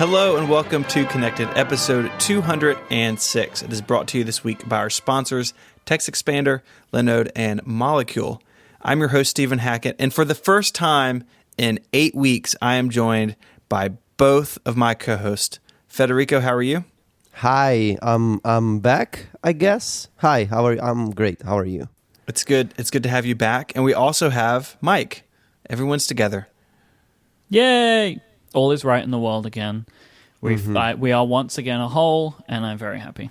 Hello and welcome to Connected, episode 206. It is brought to you this week by our sponsors, TextExpander, Linode, and Molecule. I'm your host, Stephen Hackett, and for the first time in 8 weeks, I am joined by both of my co-hosts. Federico, how are you? Hi, I'm back, I guess. Hi, how are you? I'm great. How are you? It's good. It's good to have you back. And we also have Mike. Everyone's together. Yay! All is right in the world again. We are once again a whole, and I'm very happy.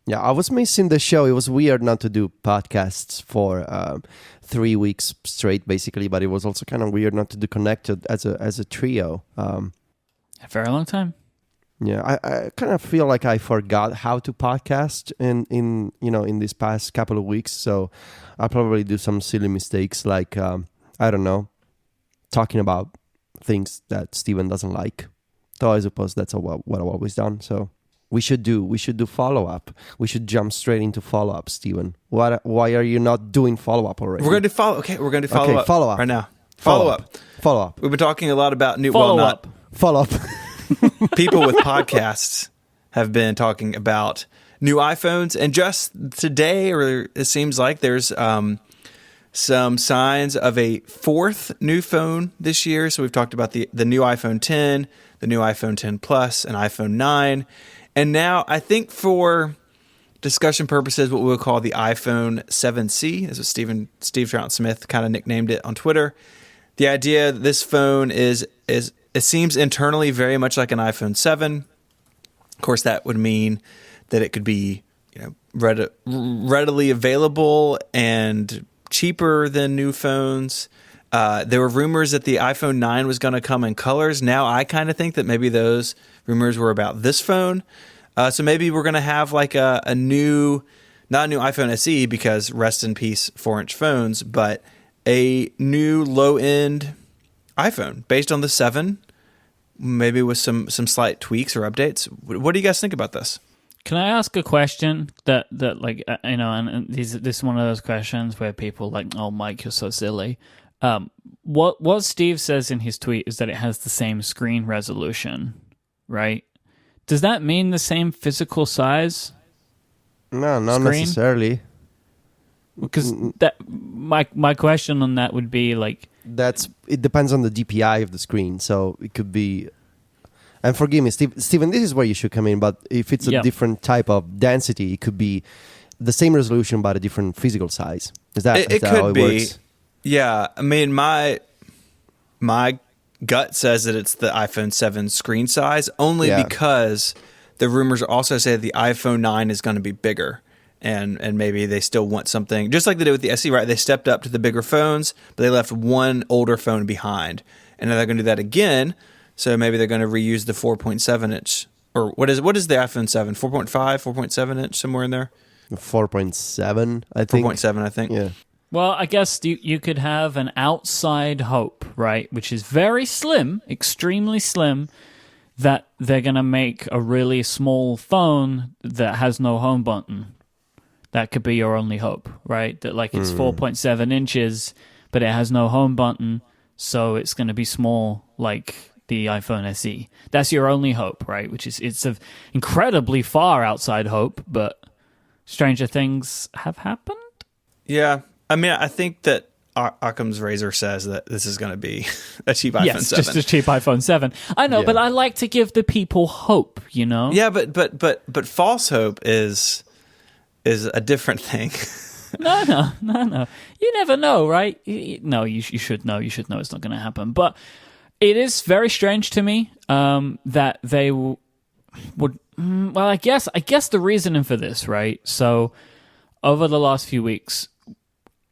Yeah, I was missing the show. It was weird not to do podcasts for 3 weeks straight, basically, but it was also kind of weird not to do Connected as a trio. A very long time. Yeah, I kind of feel like I forgot how to podcast in these past couple of weeks, so I'll probably do some silly mistakes like, I don't know, talking about things that Steven doesn't like. Though I suppose that's what I've always done. So we should do follow-up. We should jump straight into follow-up, Steven. Why are you not doing follow-up already? We're going to do follow-up. Okay, we're going to do follow-up. Follow-up. Right now. Follow-up. We've been talking a lot about new... Follow-up. People with podcasts have been talking about new iPhones. And just today, or it seems like there's... some signs of a fourth new phone this year. So we've talked about the new iPhone 10, the new iPhone 10 Plus, and iPhone 9. And now I think for discussion purposes, what we'll call the iPhone 7C, as what Steve Trout-Smith kind of nicknamed it on Twitter. The idea that this phone is it seems internally very much like an iPhone 7. Of course, that would mean that it could be readily available and cheaper than new phones. There were rumors that the iPhone 9 was going to come in colors. Now I kind of think that maybe those rumors were about this phone. So maybe we're going to have like a new, not a new iPhone SE because rest in peace 4-inch phones, but a new low-end iPhone based on the 7, maybe with some slight tweaks or updates. What do you guys think about this? Can I ask a question that like, and this is one of those questions where people like, oh, Mike, you're so silly. What Steve says in his tweet is that it has the same screen resolution, right? Does that mean the same physical size? No, not screen? necessarily. Because that my question on that would be like... It depends on the DPI of the screen, so it could be... And forgive me, Steven, this is where you should come in, but if it's a different type of density, it could be the same resolution but a different physical size. Is that how it works? Yeah, I mean, my gut says that it's the iPhone 7 screen size, only because the rumors also say that the iPhone 9 is going to be bigger. And maybe they still want something, just like they did with the SE, right? They stepped up to the bigger phones, but they left one older phone behind. And now they're going to do that again. So maybe they're going to reuse the 4.7 inch, or what is the iPhone 7? 4.5, 4.7 inch, somewhere in there? 4.7, I think. 4.7, I think. Yeah. Well, I guess you could have an outside hope, right? Which is very slim, extremely slim, that they're going to make a really small phone that has no home button. That could be your only hope, right? That like it's 4.7 inches, but it has no home button, so it's going to be small like the iPhone SE. That's your only hope, right? Which is, it's an incredibly far outside hope, but stranger things have happened. Yeah. I mean, I think that Occam's razor says that this is going to be a cheap iPhone 7. Yes, just a cheap iPhone 7. I know, but I like to give the people hope, you know? Yeah, but false hope is a different thing. No. You never know, right? No, you should know. You should know it's not going to happen. But it is very strange to me that they would. Well, I guess the reasoning for this, right? So over the last few weeks,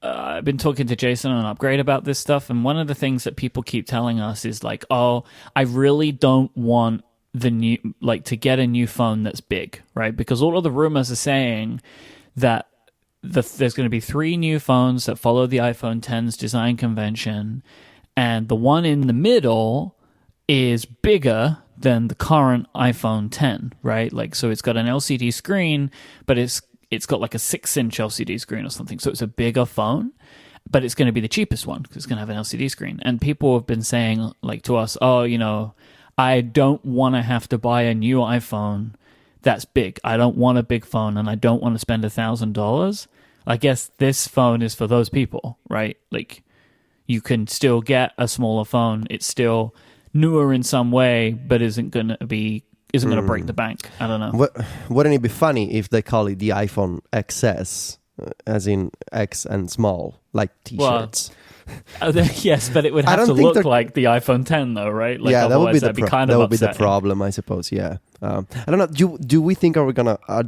I've been talking to Jason on Upgrade about this stuff, and one of the things that people keep telling us is like, "Oh, I really don't want to get a new phone that's big, right?" Because all of the rumors are saying that there's going to be 3 new phones that follow the iPhone X's design convention, and the one in the middle is bigger than the current iPhone 10, right? Like, so it's got an LCD screen, but it's got like a 6-inch LCD screen or something. So it's a bigger phone, but it's going to be the cheapest one because it's going to have an LCD screen. And people have been saying like to us, "Oh, I don't want to have to buy a new iPhone that's big. I don't want a big phone, and I don't want to spend $1,000. I guess this phone is for those people, right? Like, you can still get a smaller phone. It's still newer in some way, but isn't gonna break the bank. I don't know. Wouldn't it be funny if they call it the iPhone XS, as in X and small, like T-shirts? Yes, but it would have to look like the iPhone 10, though, right? Like, yeah, that would be the kind of that would be the upsetting. problem, I suppose. Yeah, I don't know. Do we think are they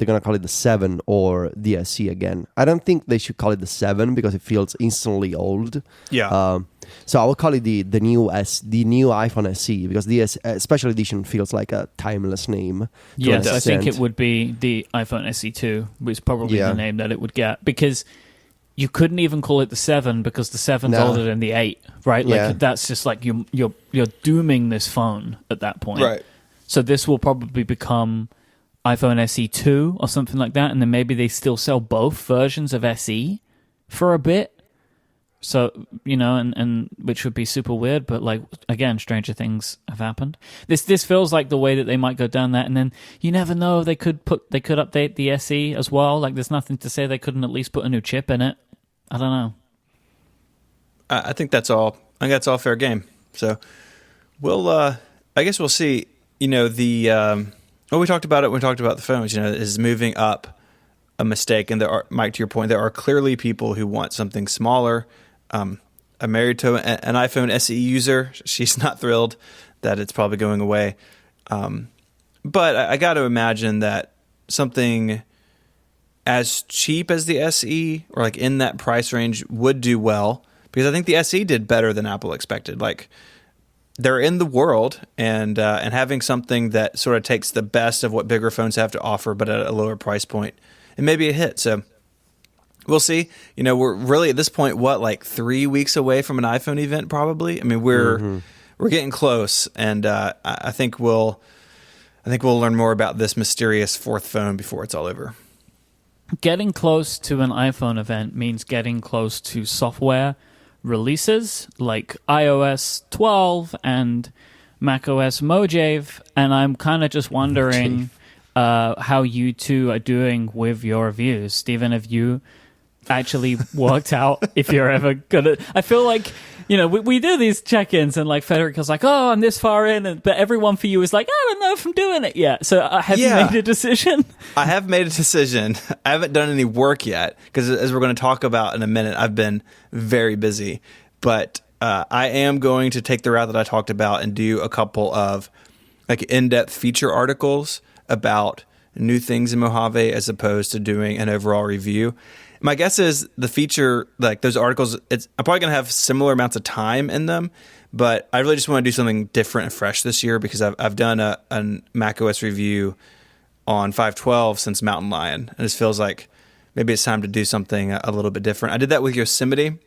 gonna call it the 7 or the SE again? I don't think they should call it the 7 because it feels instantly old. Yeah. So I will call it the new iPhone SE because the special edition feels like a timeless name. Yes, I think it would be the iPhone SE2, which is probably the name that it would get, because you couldn't even call it the 7 because the 7's older than the 8, right? Like that's just like you're dooming this phone at that point. Right. So this will probably become iPhone SE2 or something like that, and then maybe they still sell both versions of SE for a bit. So, and which would be super weird, but like, again, stranger things have happened. This feels like the way that they might go down that, and then you never know, they could update the SE as well. Like, there's nothing to say they couldn't at least put a new chip in it. I don't know. I think that's all. I think that's all fair game. So we'll, I guess we'll see. We talked about it when we talked about the phones. Is moving up a mistake? And there are, Mike, to your point, there are clearly people who want something smaller. I'm married to an iPhone SE user. She's not thrilled that it's probably going away. But I got to imagine that something as cheap as the SE or like in that price range would do well, because I think the SE did better than Apple expected. Like, they're in the world, and having something that sort of takes the best of what bigger phones have to offer, but at a lower price point, it may be a hit. So we'll see. We're really at this point, like 3 weeks away from an iPhone event, probably. I mean, we're getting close, and I think we'll learn more about this mysterious fourth phone before it's all over. Getting close to an iPhone event means getting close to software releases like iOS 12 and macOS Mojave, and I'm kind of just wondering how you two are doing with your reviews. Stephen, have you actually worked out if you're ever gonna... I feel like, we do these check-ins, and like Federico's like, oh, I'm this far in, but everyone for you is like, I don't know if I'm doing it yet. So have you made a decision? I have made a decision. I haven't done any work yet because, as we're going to talk about in a minute, I've been very busy. But I am going to take the route that I talked about and do a couple of like in-depth feature articles about new things in Mojave as opposed to doing an overall review. My guess is the feature, like those articles, I'm probably going to have similar amounts of time in them, but I really just want to do something different and fresh this year because I've done a macOS review on 5.12 since Mountain Lion, and it feels like maybe it's time to do something a little bit different. I did that with Yosemite.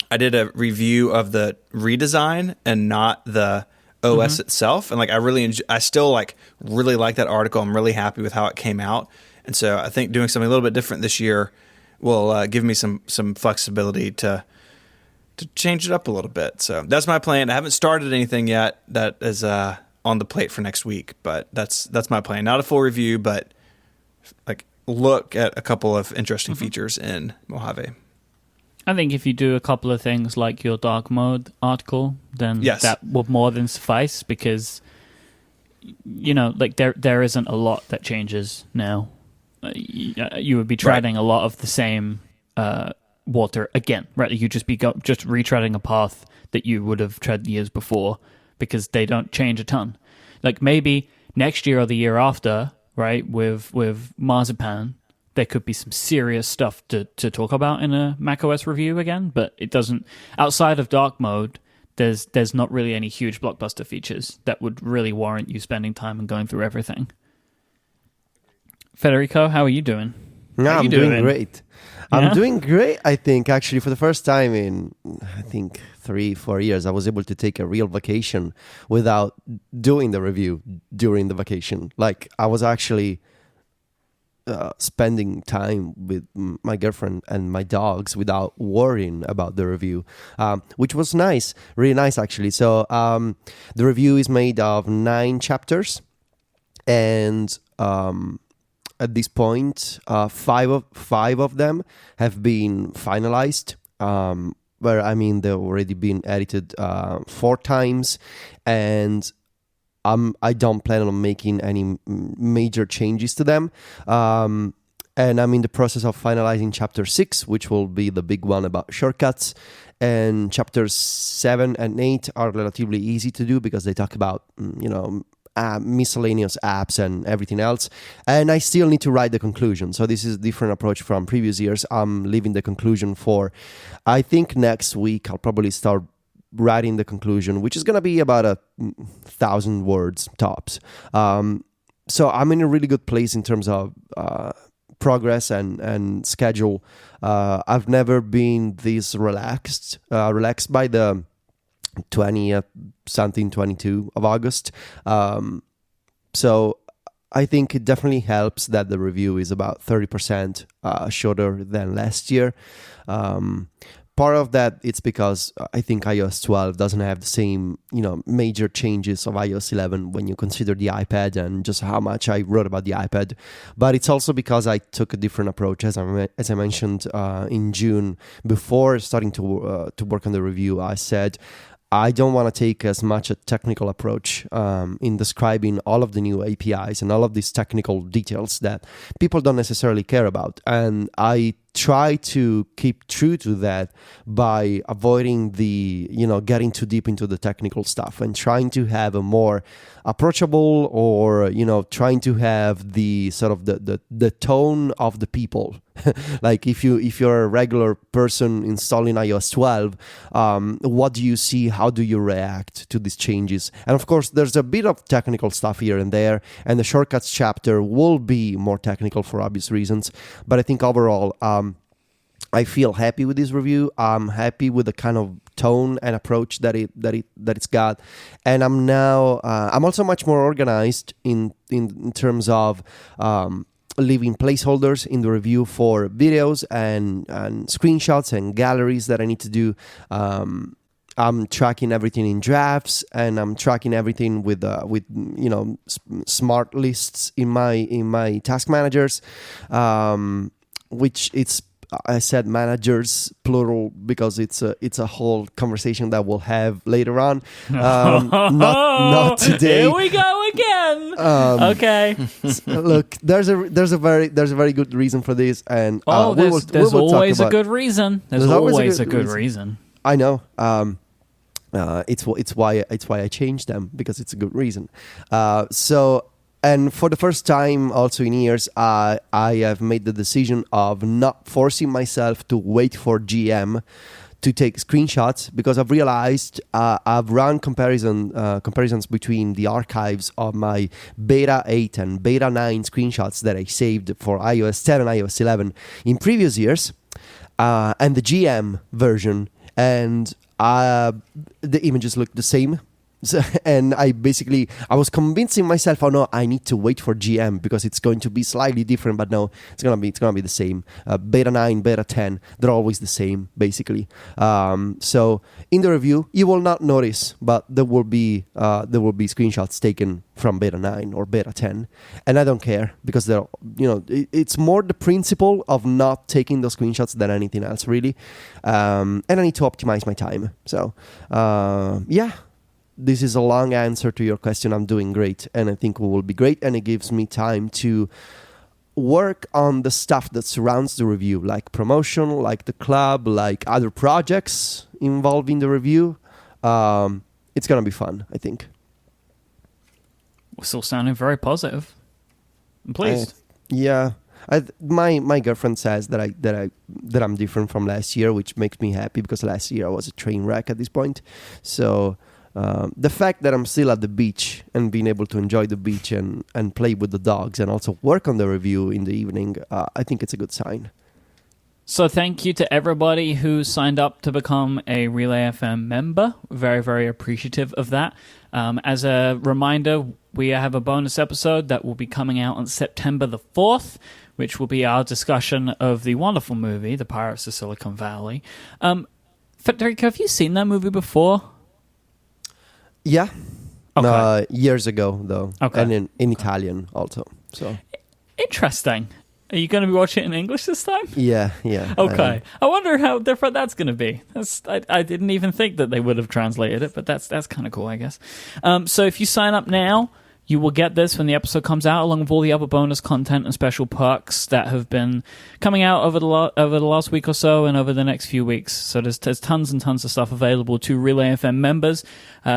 I did a review of the redesign and not the OS itself, and like I still like really like that article. I'm really happy with how it came out, and so I think doing something a little bit different this year will give me some flexibility to change it up a little bit. So that's my plan. I haven't started anything yet that is on the plate for next week, but that's my plan. Not a full review, but like look at a couple of interesting features in Mojave. I think if you do a couple of things like your dark mode article, then that will more than suffice, because like there isn't a lot that changes now. You would be treading a lot of the same water again, right? You just be just retreading a path that you would have tread years before, because they don't change a ton. Like maybe next year or the year after, right? With Marzipan, there could be some serious stuff to talk about in a macOS review again, but it doesn't. Outside of dark mode, there's not really any huge blockbuster features that would really warrant you spending time and going through everything. Federico, how are you doing? No, I'm doing great. Yeah? I'm doing great, I think. Actually, for the first time in, I think, 3-4 years, I was able to take a real vacation without doing the review during the vacation. Like, I was actually spending time with my girlfriend and my dogs without worrying about the review, which was nice, really nice actually. So the review is made of 9 chapters, and at this point, five of them have been finalized. Where I mean, they've already been edited 4 times, and I don't plan on making any major changes to them. And I'm in the process of finalizing chapter 6, which will be the big one about shortcuts. And chapters 7 and 8 are relatively easy to do because they talk about, miscellaneous apps and everything else. And I still need to write the conclusion. So this is a different approach from previous years. I'm leaving the conclusion for, I think next week I'll probably start writing the conclusion, which is going to be about 1,000 words tops. So I'm in a really good place in terms of progress and schedule. I've never been this relaxed by the 22 of August. So I think it definitely helps that the review is about 30% shorter than last year. Part of that, it's because I think iOS 12 doesn't have the same, major changes of iOS 11 when you consider the iPad and just how much I wrote about the iPad. But it's also because I took a different approach, as I mentioned in June. Before starting to work on the review, I said, I don't want to take as much a technical approach in describing all of the new APIs and all of these technical details that people don't necessarily care about. And I try to keep true to that by avoiding the, getting too deep into the technical stuff and trying to have a more approachable or, trying to have the sort of the tone of the people. Like if you're a regular person installing iOS 12, what do you see? How do you react to these changes? And of course, there's a bit of technical stuff here and there, and the shortcuts chapter will be more technical for obvious reasons. But I think overall, I feel happy with this review. I'm happy with the kind of tone and approach that it's got, and I'm now I'm also much more organized in terms of leaving placeholders in the review for videos and screenshots and galleries that I need to do. I'm tracking everything in drafts, and I'm tracking everything with smart lists in my task managers, which it's. I said managers plural because it's a whole conversation that we'll have later on. Not today. Here we go again. Okay. Look, there's a very good reason for this, and there's always a good reason. There's always a good reason. I know. It's why I changed them, because it's a good reason. And for the first time also in years, I have made the decision of not forcing myself to wait for GM to take screenshots, because I've realized I've run comparisons between the archives of my beta 8 and beta 9 screenshots that I saved for iOS 10 and iOS 11 in previous years, and the GM version, and the images look the same. So, and I was convincing myself, oh no, I need to wait for GM because it's going to be slightly different. But no, it's gonna be the same. Beta 9, beta 10, they're always the same basically. So in the review, you will not notice, but there will be screenshots taken from beta 9 or beta 10, and I don't care, because it's more the principle of not taking those screenshots than anything else really. And I need to optimize my time. So yeah. This is a long answer to your question. I'm doing great, and I think we will be great, and it gives me time to work on the stuff that surrounds the review, like promotion, like the club, like other projects involving the review. It's going to be fun, I think. We're still sounding very positive. I'm pleased. Yeah. My girlfriend says that I'm different from last year, which makes me happy, because last year I was a train wreck at this point. So the fact that I'm still at the beach and being able to enjoy the beach and play with the dogs and also work on the review in the evening, I think it's a good sign. So thank you to everybody who signed up to become a Relay FM member. Very, very appreciative of that. As a reminder, we have a bonus episode that will be coming out on September the 4th, which will be our discussion of the wonderful movie, The Pirates of Silicon Valley. Federico, have you seen that movie before? Yeah. Okay. Years ago, though. Okay. And in Italian also. So. Interesting. Are you going to be watching it in English this time? Yeah. Okay. I wonder how different that's going to be. I didn't even think that they would have translated it, but that's kind of cool, I guess. So if you sign up now, you will get this when the episode comes out, along with all the other bonus content and special perks that have been coming out over the last week or so and over the next few weeks. So there's tons and tons of stuff available to Relay FM members.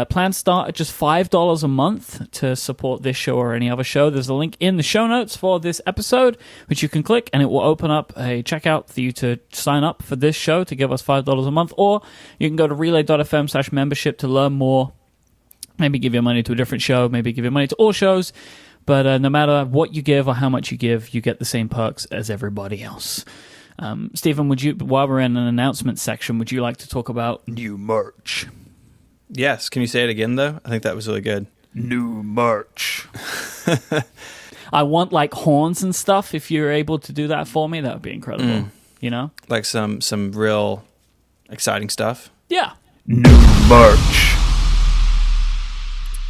Plans start at just $5 a month to support this show or any other show. There's a link in the show notes for this episode, which you can click, and it will open up a checkout for you to sign up for this show to give us $5 a month. Or you can go to relay.fm/membership to learn more. Maybe give your money to a different show, maybe give your money to all shows, but no matter what you give or how much you give, you get the same perks as everybody else. Stephen, while we're in an announcement section, would you like to talk about new merch? Yes. Can you say it again, though? I think that was really good. New merch. I want like horns and stuff. If you're able to do that for me, that would be incredible. You know? Like some real exciting stuff. Yeah. New merch.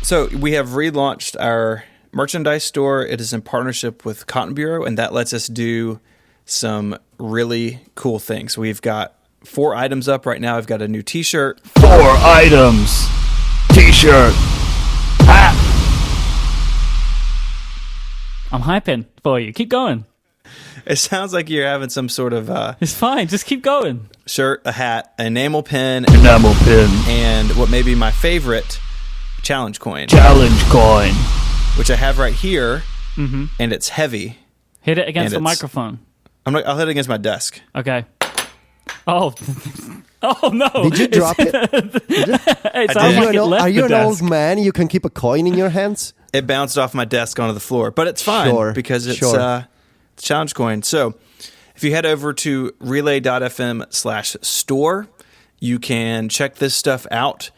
So we have relaunched our merchandise store. It is in partnership with Cotton Bureau, and that lets us do some really cool things. We've got 4 items up right now. I've got a new T-shirt. 4 items. T-shirt. Hat. I'm hyping for you. Keep going. It sounds like you're having some sort of It's fine. Just keep going. shirt, a hat, an enamel pin, and what may be my favorite, challenge coin, which I have right here, and it's heavy. Hit it against the microphone. I'll hit it against my desk. Okay. Oh. Oh no! Did you drop it? It sounds like it left Are you the an desk. old man? You can keep a coin in your hands? It bounced off my desk onto the floor, but it's fine because it's challenge coin. So if you head over to relay.fm/store, you can check this stuff out.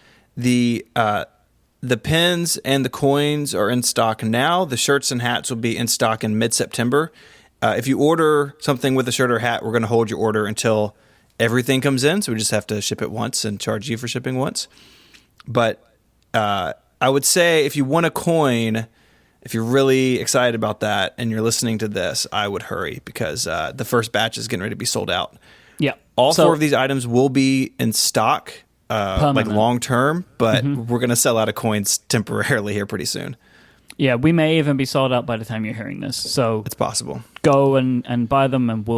The pins and the coins are in stock now. The shirts and hats will be in stock in mid-September. If you order something with a shirt or hat, we're going to hold your order until everything comes in. So we just have to ship it once and charge you for shipping once. But I would say if you want a coin, if you're really excited about that and you're listening to this, I would hurry because the first batch is getting ready to be sold out. Yeah. All 4 of these items will be in stock. Like long term, but we're going to sell out of coins temporarily here pretty soon. Yeah, we may even be sold out by the time you're hearing this. So it's possible. Go and buy them, and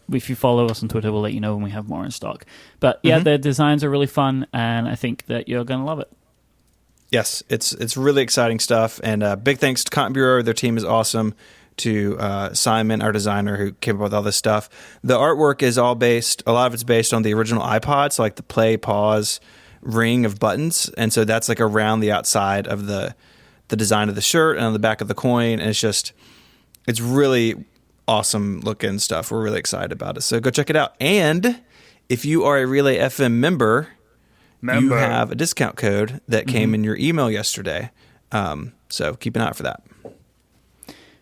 if you follow us on Twitter, we'll let you know when we have more in stock. But yeah, the designs are really fun, and I think that you're going to love it. Yes, it's really exciting stuff, and big thanks to Cotton Bureau. Their team is awesome. To Simon, our designer, who came up with all this stuff. The artwork is a lot of it's based on the original iPod, so like the play, pause, ring of buttons. And so that's like around the outside of the design of the shirt and on the back of the coin. And it's really awesome looking stuff. We're really excited about it. So go check it out. And if you are a Relay FM member, you have a discount code that came in your email yesterday. So keep an eye out for that.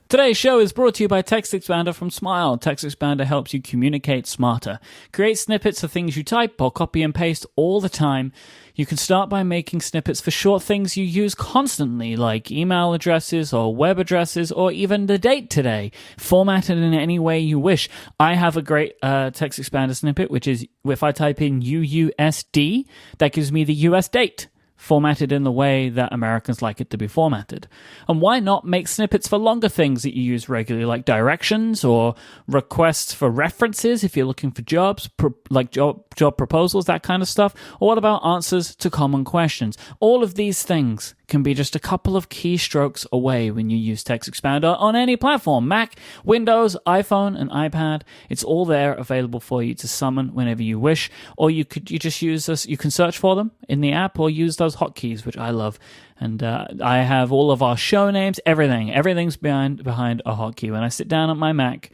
Today's show is brought to you by Text Expander from Smile. Text Expander helps you communicate smarter. Create snippets of things you type or copy and paste all the time. You can start by making snippets for short things you use constantly, like email addresses or web addresses or even the date today, formatted in any way you wish. I have a great Text Expander snippet, which is if I type in UUSD, that gives me the US date, formatted in the way that Americans like it to be formatted. And why not make snippets for longer things that you use regularly, like directions or requests for references if you're looking for jobs, like job proposals, that kind of stuff? Or what about answers to common questions? All of these things can be just a couple of keystrokes away when you use Text Expander on any platform, Mac, Windows, iPhone, and iPad. It's all there available for you to summon whenever you wish, or you just use this. You can search for them in the app or use those hotkeys, which I love. And I have all of our show names, everything's behind a hotkey. When I sit down at my Mac,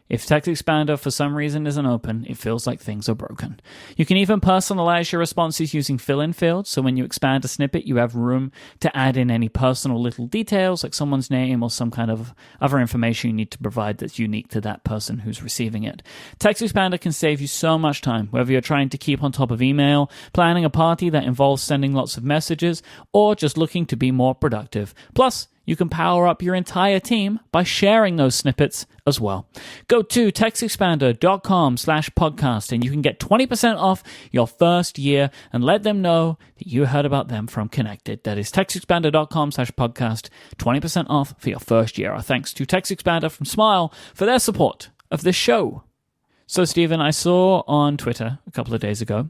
If TextExpander for some reason isn't open, it feels like things are broken. You can even personalize your responses using fill-in fields, so when you expand a snippet, you have room to add in any personal little details, like someone's name or some kind of other information you need to provide that's unique to that person who's receiving it. TextExpander can save you so much time, whether you're trying to keep on top of email, planning a party that involves sending lots of messages, or just looking to be more productive. Plus, you can power up your entire team by sharing those snippets as well. Go to textexpander.com/podcast and you can get 20% off your first year and let them know that you heard about them from Connected. That is textexpander.com/podcast, 20% off for your first year. Our thanks to TextExpander from Smile for their support of this show. So, Stephen, I saw on Twitter a couple of days ago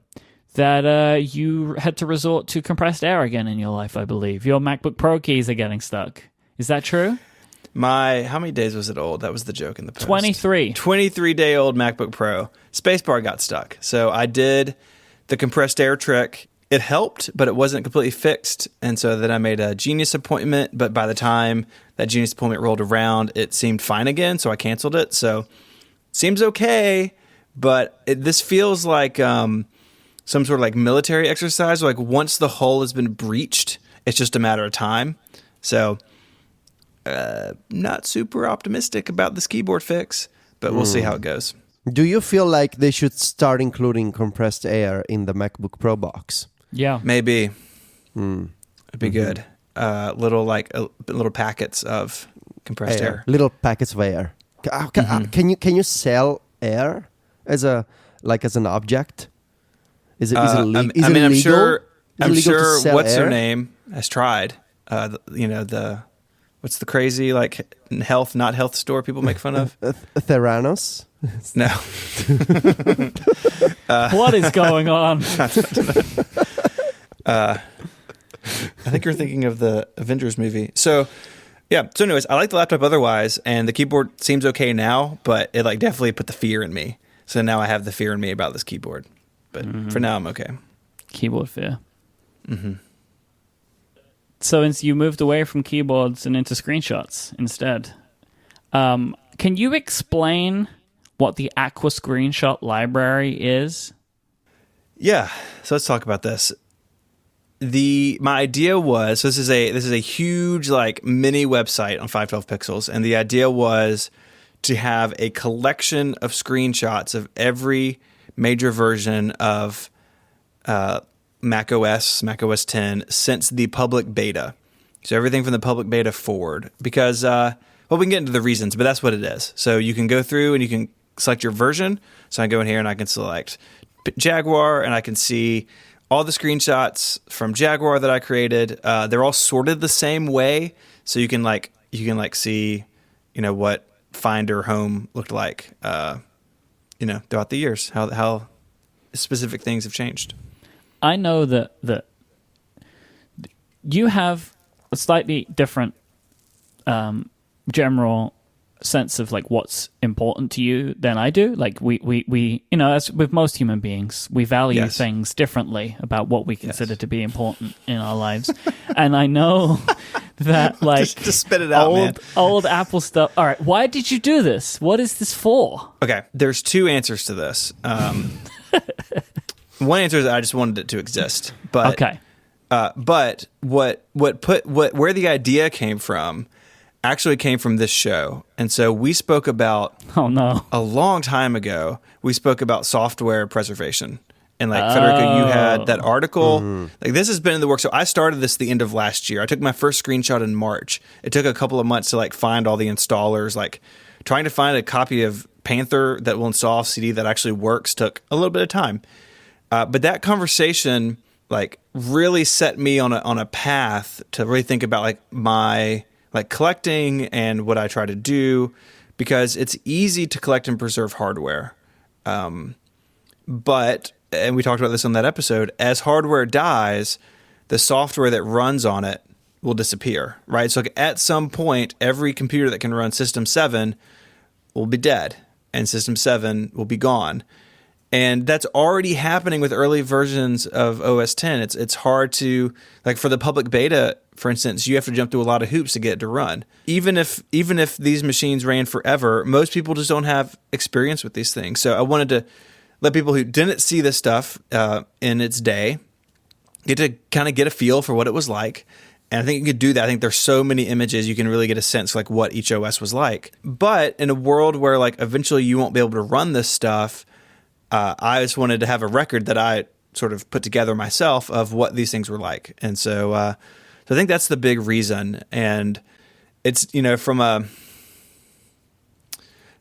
that you had to resort to compressed air again in your life, I believe. Your MacBook Pro keys are getting stuck. Is that true? How many days was it old? That was the joke in the post. 23. 23-day-old MacBook Pro. Spacebar got stuck. So I did the compressed air trick. It helped, but it wasn't completely fixed. And so then I made a Genius appointment. But by the time that Genius appointment rolled around, it seemed fine again. So I canceled it. So seems okay. But this feels like some sort of like military exercise. Like once the hull has been breached, it's just a matter of time. So not super optimistic about this keyboard fix, but we'll see how it goes. Do you feel like they should start including compressed air in the MacBook Pro box? Yeah. Maybe. It'd be good. Little packets of compressed air. Little packets of air. Can you sell air as an object? Is it illegal? I'm sure what's air? her name has tried. What's the crazy like health, not health store people make fun of? Theranos? No. What is going on? I think you're thinking of the Avengers movie. So, yeah. So anyways, I like the laptop otherwise, and the keyboard seems okay now, but it like definitely put the fear in me. So now I have the fear in me about this keyboard. But for now, I'm okay. Keyboard fear. So you moved away from keyboards and into screenshots instead. Can you explain what the Aqua Screenshot library is? Yeah. So let's talk about this. My idea was, so this is a huge like mini website on 512 pixels, and the idea was to have a collection of screenshots of every major version of Mac OS 10 since the public beta. So everything from the public beta forward, because we can get into the reasons, but that's what it is. So you can go through and you can select your version. So I go in here and I can select Jaguar, and I can see all the screenshots from Jaguar that I created. They're all sorted the same way, so you can see, what Finder Home looked like, throughout the years, how specific things have changed. I know that you have a slightly different general sense of like what's important to you than I do. Like we as with most human beings, we value things differently about what we consider to be important in our lives. And I know that like just spit it out, man. Old Apple stuff. All right, why did you do this? What is this for? Okay, there's two answers to this. One answer is I just wanted it to exist. But okay. But where the idea came from actually came from this show. And so we spoke about a long time ago, we spoke about software preservation. And like Federico, you had that article. Like this has been in the works. So I started this the end of last year. I took my first screenshot in March. It took a couple of months to like find all the installers. Like trying to find a copy of Panther that will install off CD that actually works took a little bit of time. But that conversation like really set me on a path to really think about like my like collecting and what I try to do, because it's easy to collect and preserve hardware. But, and we talked about this on that episode, as hardware dies, the software that runs on it will disappear, right? So like at some point, every computer that can run System 7 will be dead and System 7 will be gone. And that's already happening with early versions of OS 10. It's hard to, like, for the public beta, for instance, you have to jump through a lot of hoops to get it to run. Even if these machines ran forever, most people just don't have experience with these things. So I wanted to let people who didn't see this stuff in its day get to kind of get a feel for what it was like. And I think you could do that. I think there's so many images you can really get a sense like what each OS was like. But in a world where like eventually you won't be able to run this stuff, I just wanted to have a record that I sort of put together myself of what these things were like. And so I think that's the big reason. And it's,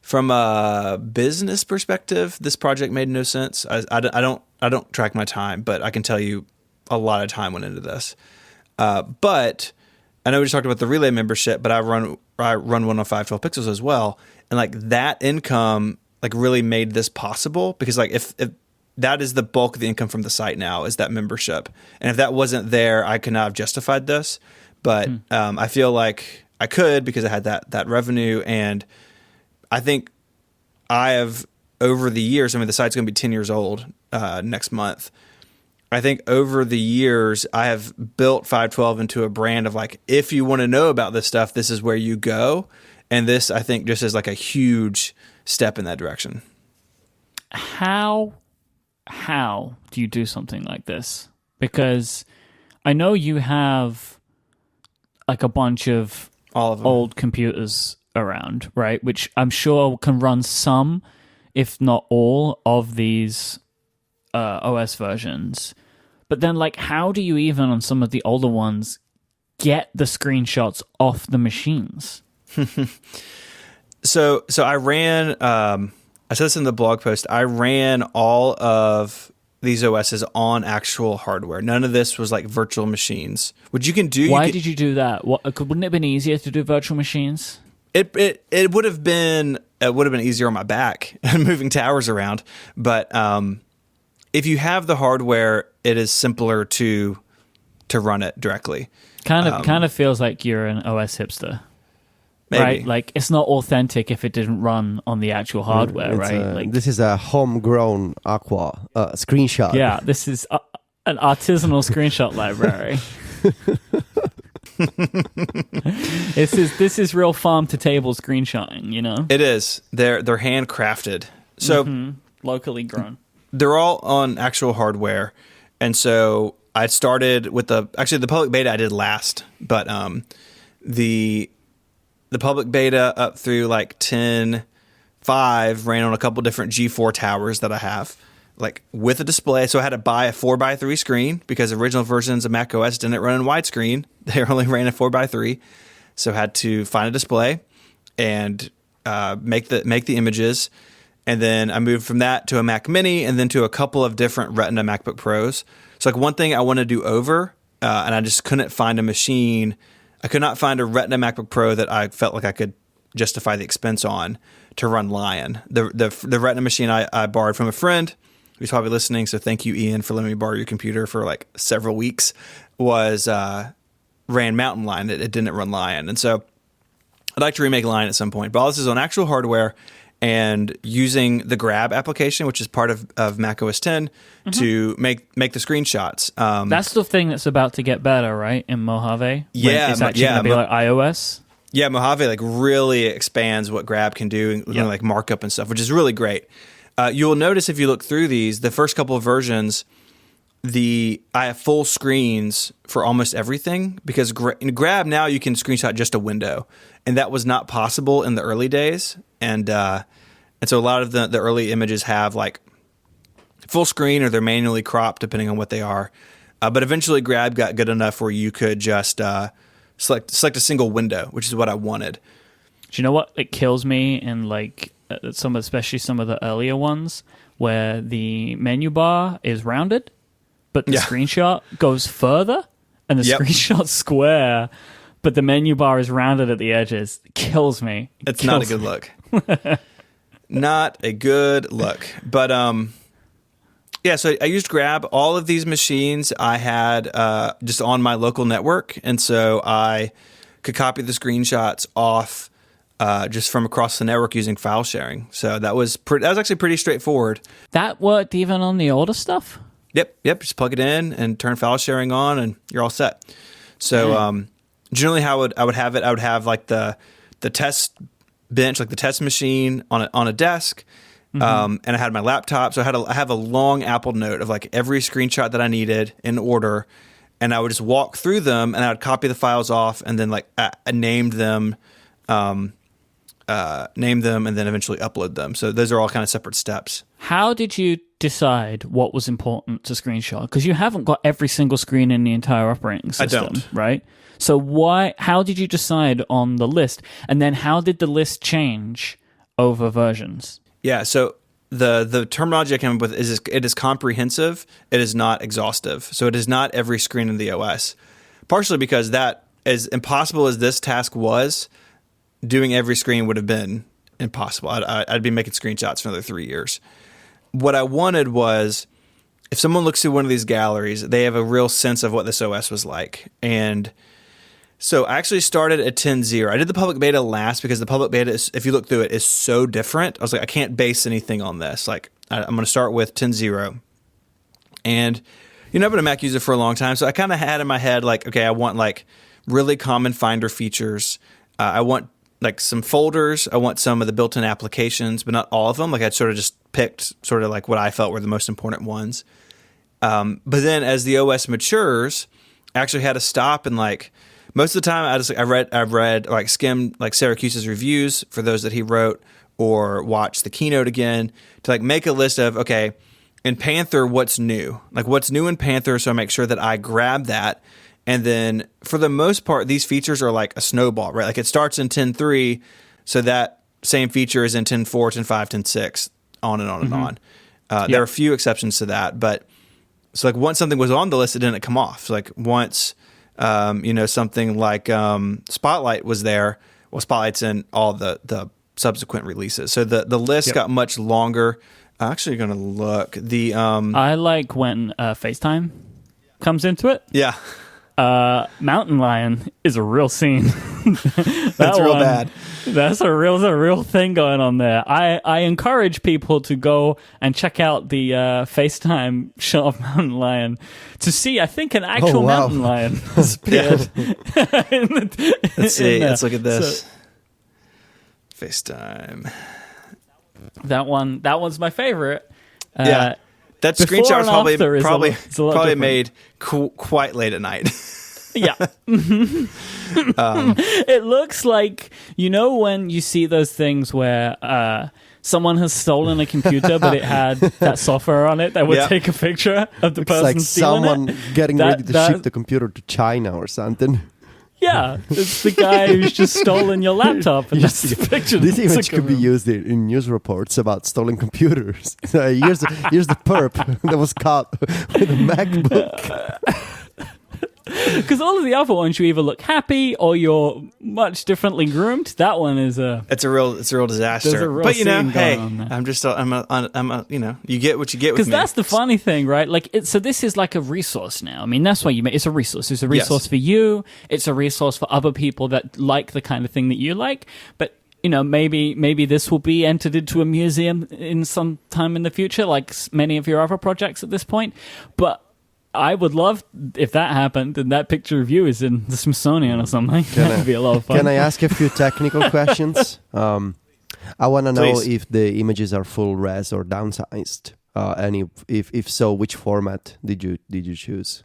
from a business perspective, this project made no sense. I don't track my time, but I can tell you a lot of time went into this. But I know we just talked about the Relay membership, but I run 105 12 pixels as well. And like that income like really made this possible, because like if that is the bulk of the income from the site now is that membership. And if that wasn't there, I could not have justified this. But I feel like I could, because I had that revenue. And I think I have, over the years, the site's going to be 10 years old next month. I think over the years, I have built 512 into a brand of like, if you want to know about this stuff, this is where you go. And this, I think, just is like a huge step in that direction. How do you do something like this? Because I know you have like a bunch of all of them. Old computers around, right? Which I'm sure can run some, if not all, of these OS versions. But then, like, how do you even on some of the older ones get the screenshots off the machines? So I ran, I said this in the blog post, I ran all of these OSs on actual hardware. None of this was like virtual machines, which you can do. Why did you do that? Wouldn't it have been easier to do virtual machines? It would have been easier on my back and moving towers around. But if you have the hardware, it is simpler to run it directly. Kind of feels like you're an OS hipster. Maybe. Right, like it's not authentic if it didn't run on the actual hardware, right? This is a homegrown Aqua screenshot. Yeah, this is an artisanal screenshot library. This is real farm to table screenshotting, you know. It is. They're handcrafted, so locally grown. They're all on actual hardware, and so I started with the public beta I did last, but the public beta up through like 10.5 ran on a couple different G4 towers that I have, like with a display. So I had to buy a 4x3 screen because original versions of macOS didn't run in widescreen. They only ran a 4x3. So I had to find a display and make the images. And then I moved from that to a Mac Mini and then to a couple of different Retina MacBook Pros. So like one thing I want to do over, and I just couldn't find a machine. I could not find a Retina MacBook Pro that I felt like I could justify the expense on to run Lion. The Retina machine I borrowed from a friend who's probably listening, so thank you, Ian, for letting me borrow your computer for like several weeks, ran Mountain Lion. It didn't run Lion. And so I'd like to remake Lion at some point. But all this is on actual hardware and using the Grab application, which is part of macOS 10, to make the screenshots. That's the thing that's about to get better, right? In Mojave? Yeah. It's actually going to be like iOS? Yeah, Mojave like really expands what Grab can do, including like markup and stuff, which is really great. You'll notice if you look through these, the first couple of versions, I have full screens for almost everything, because in Grab now you can screenshot just a window, and that was not possible in the early days. And so a lot of the early images have like full screen or they're manually cropped depending on what they are. But eventually Grab got good enough where you could just select a single window, which is what I wanted. Do you know what? It kills me in like especially some of the earlier ones where the menu bar is rounded, but the screenshot goes further and the screenshot's square, but the menu bar is rounded at the edges. It kills me. It's not a good look. Not a good look. But so I used Grab. All of these machines I had just on my local network, and so I could copy the screenshots off just from across the network using file sharing. So that was actually pretty straightforward. That worked even on the older stuff? Yep. Just plug it in and turn file sharing on, and you're all set. So generally, how I would have it, I would have like the test bench, like the test machine on a desk, and I had my laptop. So I have a long Apple Note of like every screenshot that I needed in order, and I would just walk through them, and I would copy the files off, and then like I named them, and then eventually upload them. So those are all kind of separate steps. How did you decide what was important to screenshot? Because you haven't got every single screen in the entire operating system, I don't. right? So how did you decide on the list? And then how did the list change over versions? Yeah, so the terminology I came up with is it is comprehensive, it is not exhaustive. So it is not every screen in the OS. Partially because that, as impossible as this task was, doing every screen would have been impossible. I'd be making screenshots for another 3 years. What I wanted was, if someone looks through one of these galleries, they have a real sense of what this OS was like. And so I actually started at 10.0. I did the public beta last because the public beta, if you look through it, is so different. I was like, I can't base anything on this. Like, I'm going to start with 10.0. And, I've been a Mac user for a long time, so I kind of had in my head, like, okay, I want, like, really common Finder features. I want, like, some folders. I want some of the built-in applications, but not all of them. Like, I'd sort of just picked sort of, like, what I felt were the most important ones. But then as the OS matures, I actually had to stop and, like, most of the time, I've read like skimmed like Syracuse's reviews for those that he wrote, or watched the keynote again to like make a list of, okay, in Panther, what's new? Like what's new in Panther, so I make sure that I grab that. And then for the most part, these features are like a snowball, right? Like it starts in 10.3, so that same feature is in 10.4, 10.5, 10.6, on and on and on. There are a few exceptions to that, but so like once something was on the list, it didn't come off. So like once something like Spotlight was there. Well, Spotlight's in all the subsequent releases. So the list got much longer. I'm actually going to look. I like when FaceTime comes into it. Yeah. Mountain Lion is a real scene. That's real bad. That's a real thing going on there. I encourage people to go and check out the FaceTime shot of Mountain Lion to see, I think, an actual mountain lion appeared. Let's see. Let's look at this. FaceTime. That one's my favorite. Yeah. That screenshot was probably made quite late at night. Yeah. It looks like, when you see those things where someone has stolen a computer, but it had that software on it that would take a picture of the person stealing someone getting ready to ship the computer to China or something. Yeah, it's the guy who's just stolen your laptop, and that's the picture. This image could be used in news reports about stolen computers. Here's the perp that was caught with a MacBook. Because all of the other ones, you either look happy or you're much differently groomed. That one is it's a real disaster. There's a real but hey, I'm just you get what you get with me. Because that's the funny thing, right? Like, so this is like a resource now. I mean, that's why it's a resource. It's a resource for you. It's a resource for other people that like the kind of thing that you like. But maybe this will be entered into a museum in some time in the future, like many of your other projects at this point. But I would love if that happened and that picture of you is in the Smithsonian or something. That would be a lot of fun. Can I ask a few technical questions? I want to know if the images are full res or downsized, and if so, which format did you choose?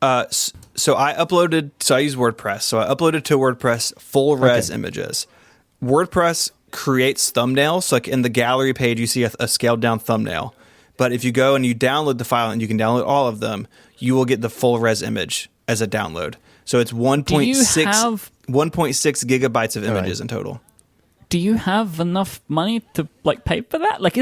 So I use WordPress. So I uploaded to WordPress full res images. WordPress creates thumbnails. So like in the gallery page, you see a scaled down thumbnail. But if you go and you download the file, and you can download all of them, you will get the full res image as a download. So it's 1.6 gigabytes of images in total. Do you have enough money to like pay for that? Like,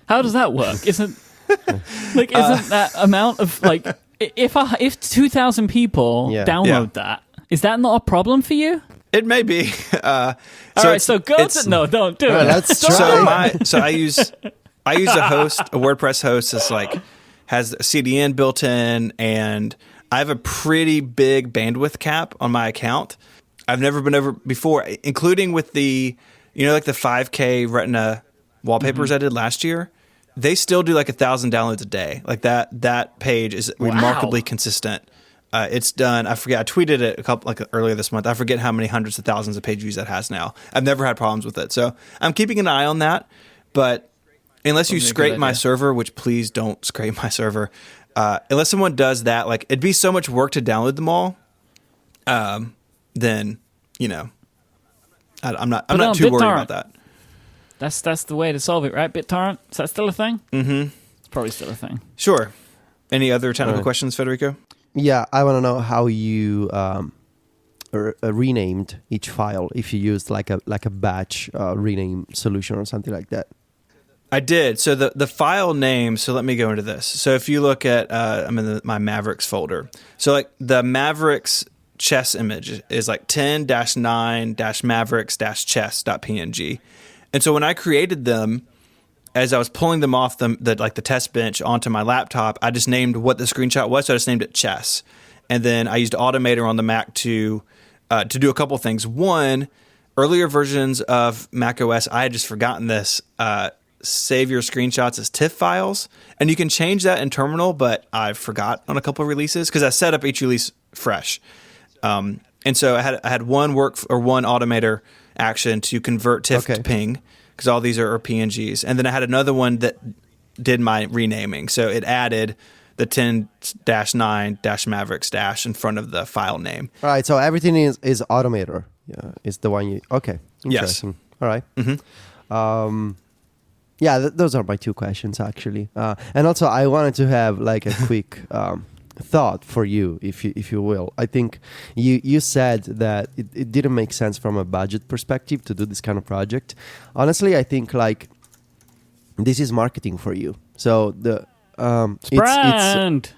how does that work? Isn't that amount of like, if 2,000 people download that, is that not a problem for you? It may be. All right, so go to no, don't do it. Let's try. So I use a WordPress host that's like has a CDN built in, and I have a pretty big bandwidth cap on my account. I've never been over before, including with the, like the 5K Retina wallpapers I did last year. They still do like 1,000 downloads a day. Like that page is remarkably consistent. It's done. I forget. I tweeted it earlier this month. I forget how many hundreds of thousands of page views that has now. I've never had problems with it, so I'm keeping an eye on that. But unless you scrape my server, which please don't scrape my server, unless someone does that, like it'd be so much work to download them all. Then I'm not too worried about that. That's the way to solve it, right? BitTorrent, is that still a thing? Mm-hmm. It's probably still a thing. Sure. Any other technical questions, Federico? Yeah, I want to know how you renamed each file. If you used like a batch rename solution or something like that. I did. So the file name. So let me go into this. So if you look at, I'm in my Mavericks folder. So like the Mavericks chess image is like 10-9-mavericks-chess.png. And so when I created them, as I was pulling them off the test bench onto my laptop, I just named what the screenshot was. So I just named it chess. And then I used Automator on the Mac to do a couple things. One, earlier versions of macOS, I had just forgotten this, save your screenshots as TIFF files. And you can change that in Terminal, but I forgot on a couple of releases because I set up each release fresh. And so I had one Automator action to convert TIFF to ping, because all these are PNGs. And then I had another one that did my renaming. So it added the 10-9-mavericks- in front of the file name. All right, so everything is Automator. Yeah, is the one you... Okay, interesting. Yes. All right. Mm-hmm. Those are my two questions, actually. And also, I wanted to have like a quick... thought for you, if you will. I think you said that it didn't make sense from a budget perspective to do this kind of project. Honestly, I think like this is marketing for you. So the brand.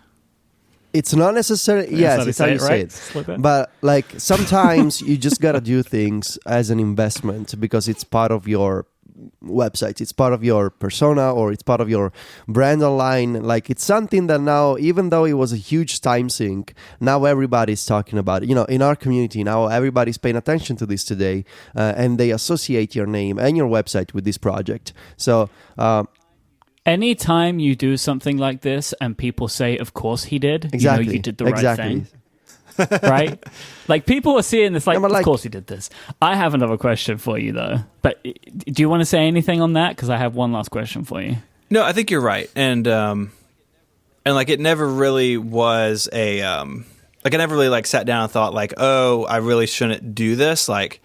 It's not necessary. Yes, it's how you say it. But like sometimes you just gotta do things as an investment because it's part of your website, it's part of your persona, or it's part of your brand online. Like it's something that now, even though it was a huge time sink, now everybody's talking about it. In our community now, everybody's paying attention to this today, and they associate your name and your website with this project. So anytime you do something like this and people say, of course he did, exactly, you did the right thing. Right? Like people are seeing this of course he did this. I have another question for you though. But do you want to say anything on that? Because I have one last question for you. No, I think you're right. And like it never really was a like I never really like sat down and thought like, oh, I really shouldn't do this. Like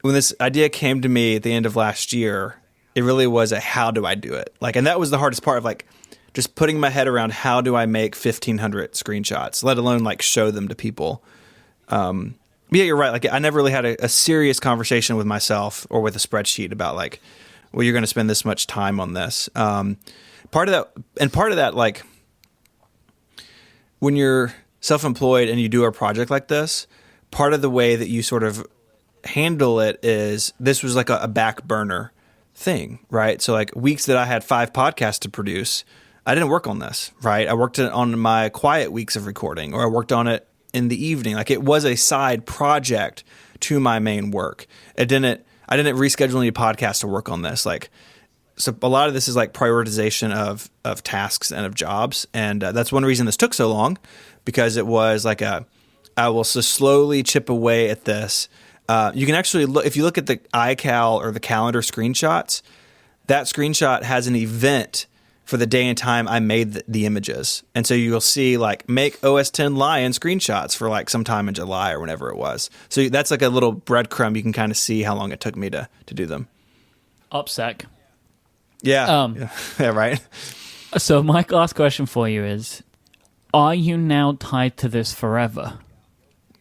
when this idea came to me at the end of last year, it really was a how do I do it? Like, and that was the hardest part of like just putting my head around how do I make 1,500 screenshots, let alone like show them to people. Yeah, you're right. Like I never really had a serious conversation with myself or with a spreadsheet about like, well, you're going to spend this much time on this. Part of that, like when you're self-employed and you do a project like this, part of the way that you sort of handle it is this was like a back burner thing, right? So like weeks that I had 5 podcasts to produce, I didn't work on this, right? I worked on my quiet weeks of recording, or I worked on it in the evening. Like it was a side project to my main work. I didn't reschedule any podcasts to work on this. Like, so a lot of this is like prioritization of tasks and of jobs. And that's one reason this took so long, because it was like I will so slowly chip away at this. You can actually look, if you look at the iCal or the calendar screenshots, that screenshot has an event for the day and time I made the images. And so you'll see like make OS X Lion screenshots for like sometime in July or whenever it was. So that's like a little breadcrumb. You can kind of see how long it took me to do them. Upsec. Yeah. Yeah, right. So my last question for you is, are you now tied to this forever?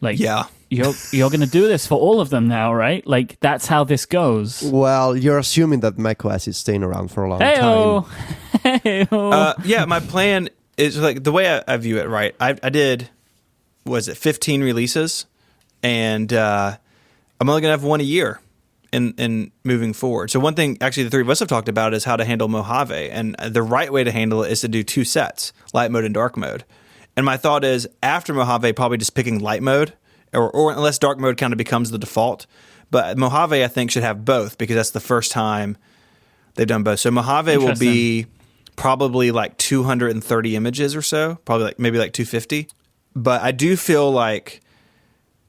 Like, yeah. You're going to do this for all of them now, right? Like, that's how this goes. Well, you're assuming that macOS is staying around for a long time. Yeah, my plan is like the way I view it, right? I did, 15 releases, and I'm only going to have one a year in moving forward. So one thing, actually, the three of us have talked about is how to handle Mojave, and the right way to handle it is to do 2 sets, light mode and dark mode. And my thought is, after Mojave, probably just picking light mode or unless dark mode kind of becomes the default. But Mojave, I think, should have both because that's the first time they've done both. So Mojave will be probably like 230 images or so, probably maybe 250. But I do feel like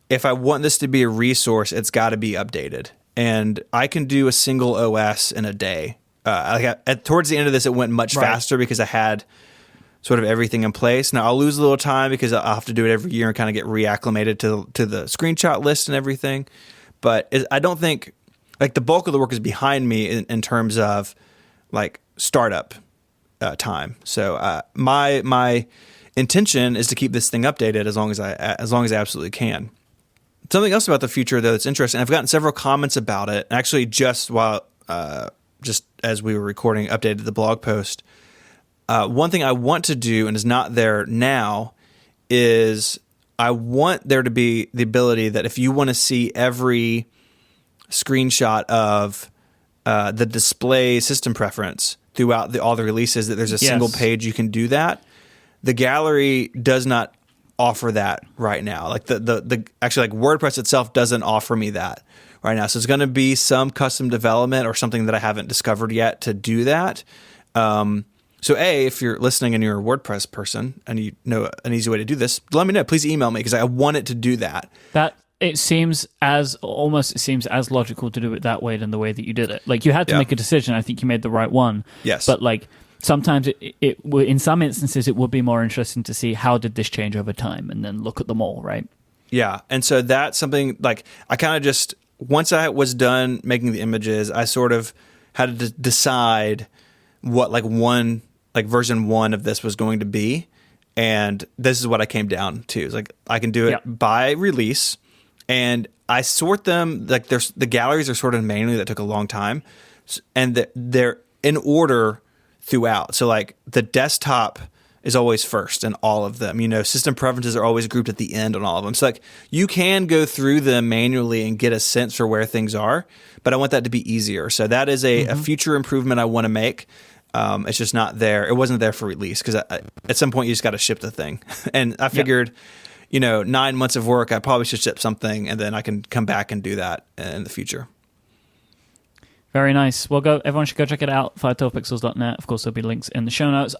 if I want this to be a resource, it's got to be updated. And I can do a single OS in a day. Towards the end of this, it went much faster because I had sort of everything in place. Now, I'll lose a little time because I'll have to do it every year and kind of get reacclimated to the screenshot list and everything. But I don't think, like, the bulk of the work is behind me in terms of, like, startup time. So my intention is to keep this thing updated as long as I absolutely can. Something else about the future, though, that's interesting. I've gotten several comments about it. Actually, just as we were recording, updated the blog post. One thing I want to do, and is not there now, is I want there to be the ability that if you want to see every screenshot of the display system preference throughout all the releases, that there's a single page you can do that. The gallery does not offer that right now. Like actually, like WordPress itself doesn't offer me that right now. So it's going to be some custom development or something that I haven't discovered yet to do that. So if you're listening and you're a WordPress person and you know an easy way to do this, let me know. Please email me because I want it to do that. It seems as logical to do it that way than the way that you did it. Like, you had to make a decision. I think you made the right one. Yes. But like, sometimes in some instances, it would be more interesting to see how did this change over time, and then look at them all, right? Yeah, and so that's something, like, I kind of just, once I was done making the images, I sort of had to decide what version 1 of this was going to be, and this is what I came down to. It's like, I can do it by release, and I sort them, like, the galleries are sorted manually. That took a long time, and they're in order throughout. So, like, the desktop is always first in all of them. System preferences are always grouped at the end on all of them. So, like, you can go through them manually and get a sense for where things are, but I want that to be easier. So that is a future improvement I want to make. It's just not there. It wasn't there for release because at some point you just got to ship the thing. And I figured, 9 months of work, I probably should ship something, and then I can come back and do that in the future. Very nice. Well, everyone should go check it out, 512pixels.net. Of course, there'll be links in the show notes.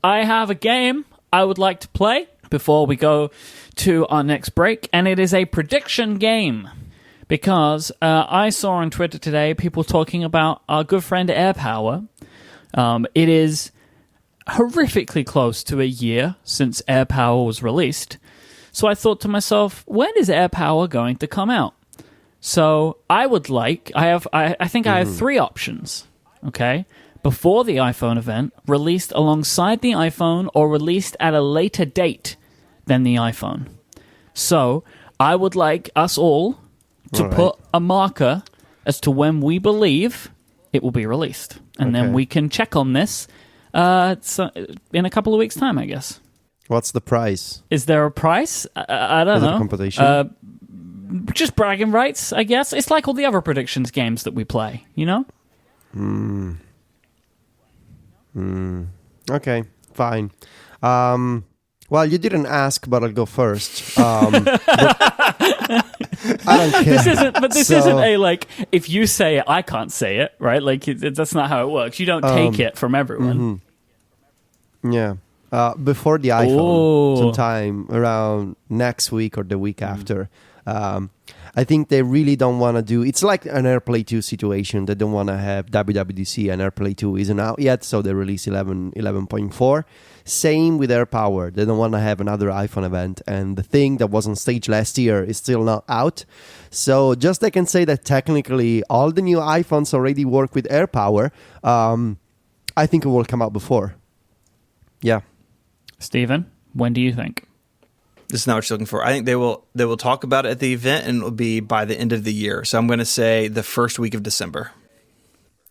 I have a game I would like to play before we go to our next break, and it is a prediction game. Because I saw on Twitter today people talking about our good friend AirPower. It is horrifically close to a year since AirPower was released. So I thought to myself, when is AirPower going to come out? So I think I have 3 options, okay? Before the iPhone event, released alongside the iPhone, or released at a later date than the iPhone. So I would like us all to put a marker as to when we believe it will be released. And then we can check on this in a couple of weeks' time, I guess. What's the price? Is there a price? I don't know. Competition? Just bragging rights, I guess. It's like all the other predictions games that we play, Okay, fine. Well, you didn't ask, but I'll go first. I don't care. This isn't a, like, if you say it, I can't say it, right? Like, that's not how it works. You don't take it from everyone. Yeah. Before the iPhone, sometime around next week or the week after. I think they really don't want to do... It's like an AirPlay 2 situation. They don't want to have WWDC, and AirPlay 2 isn't out yet, so they release 11.4. Same with AirPower. They don't want to have another iPhone event, and the thing that was on stage last year is still not out. So just I can say that technically all the new iPhones already work with AirPower. I think it will come out before. Yeah. Steven, when do you think? This is not what you're looking for. I think they will talk about it at the event, and it will be by the end of the year. So I'm going to say the first week of December.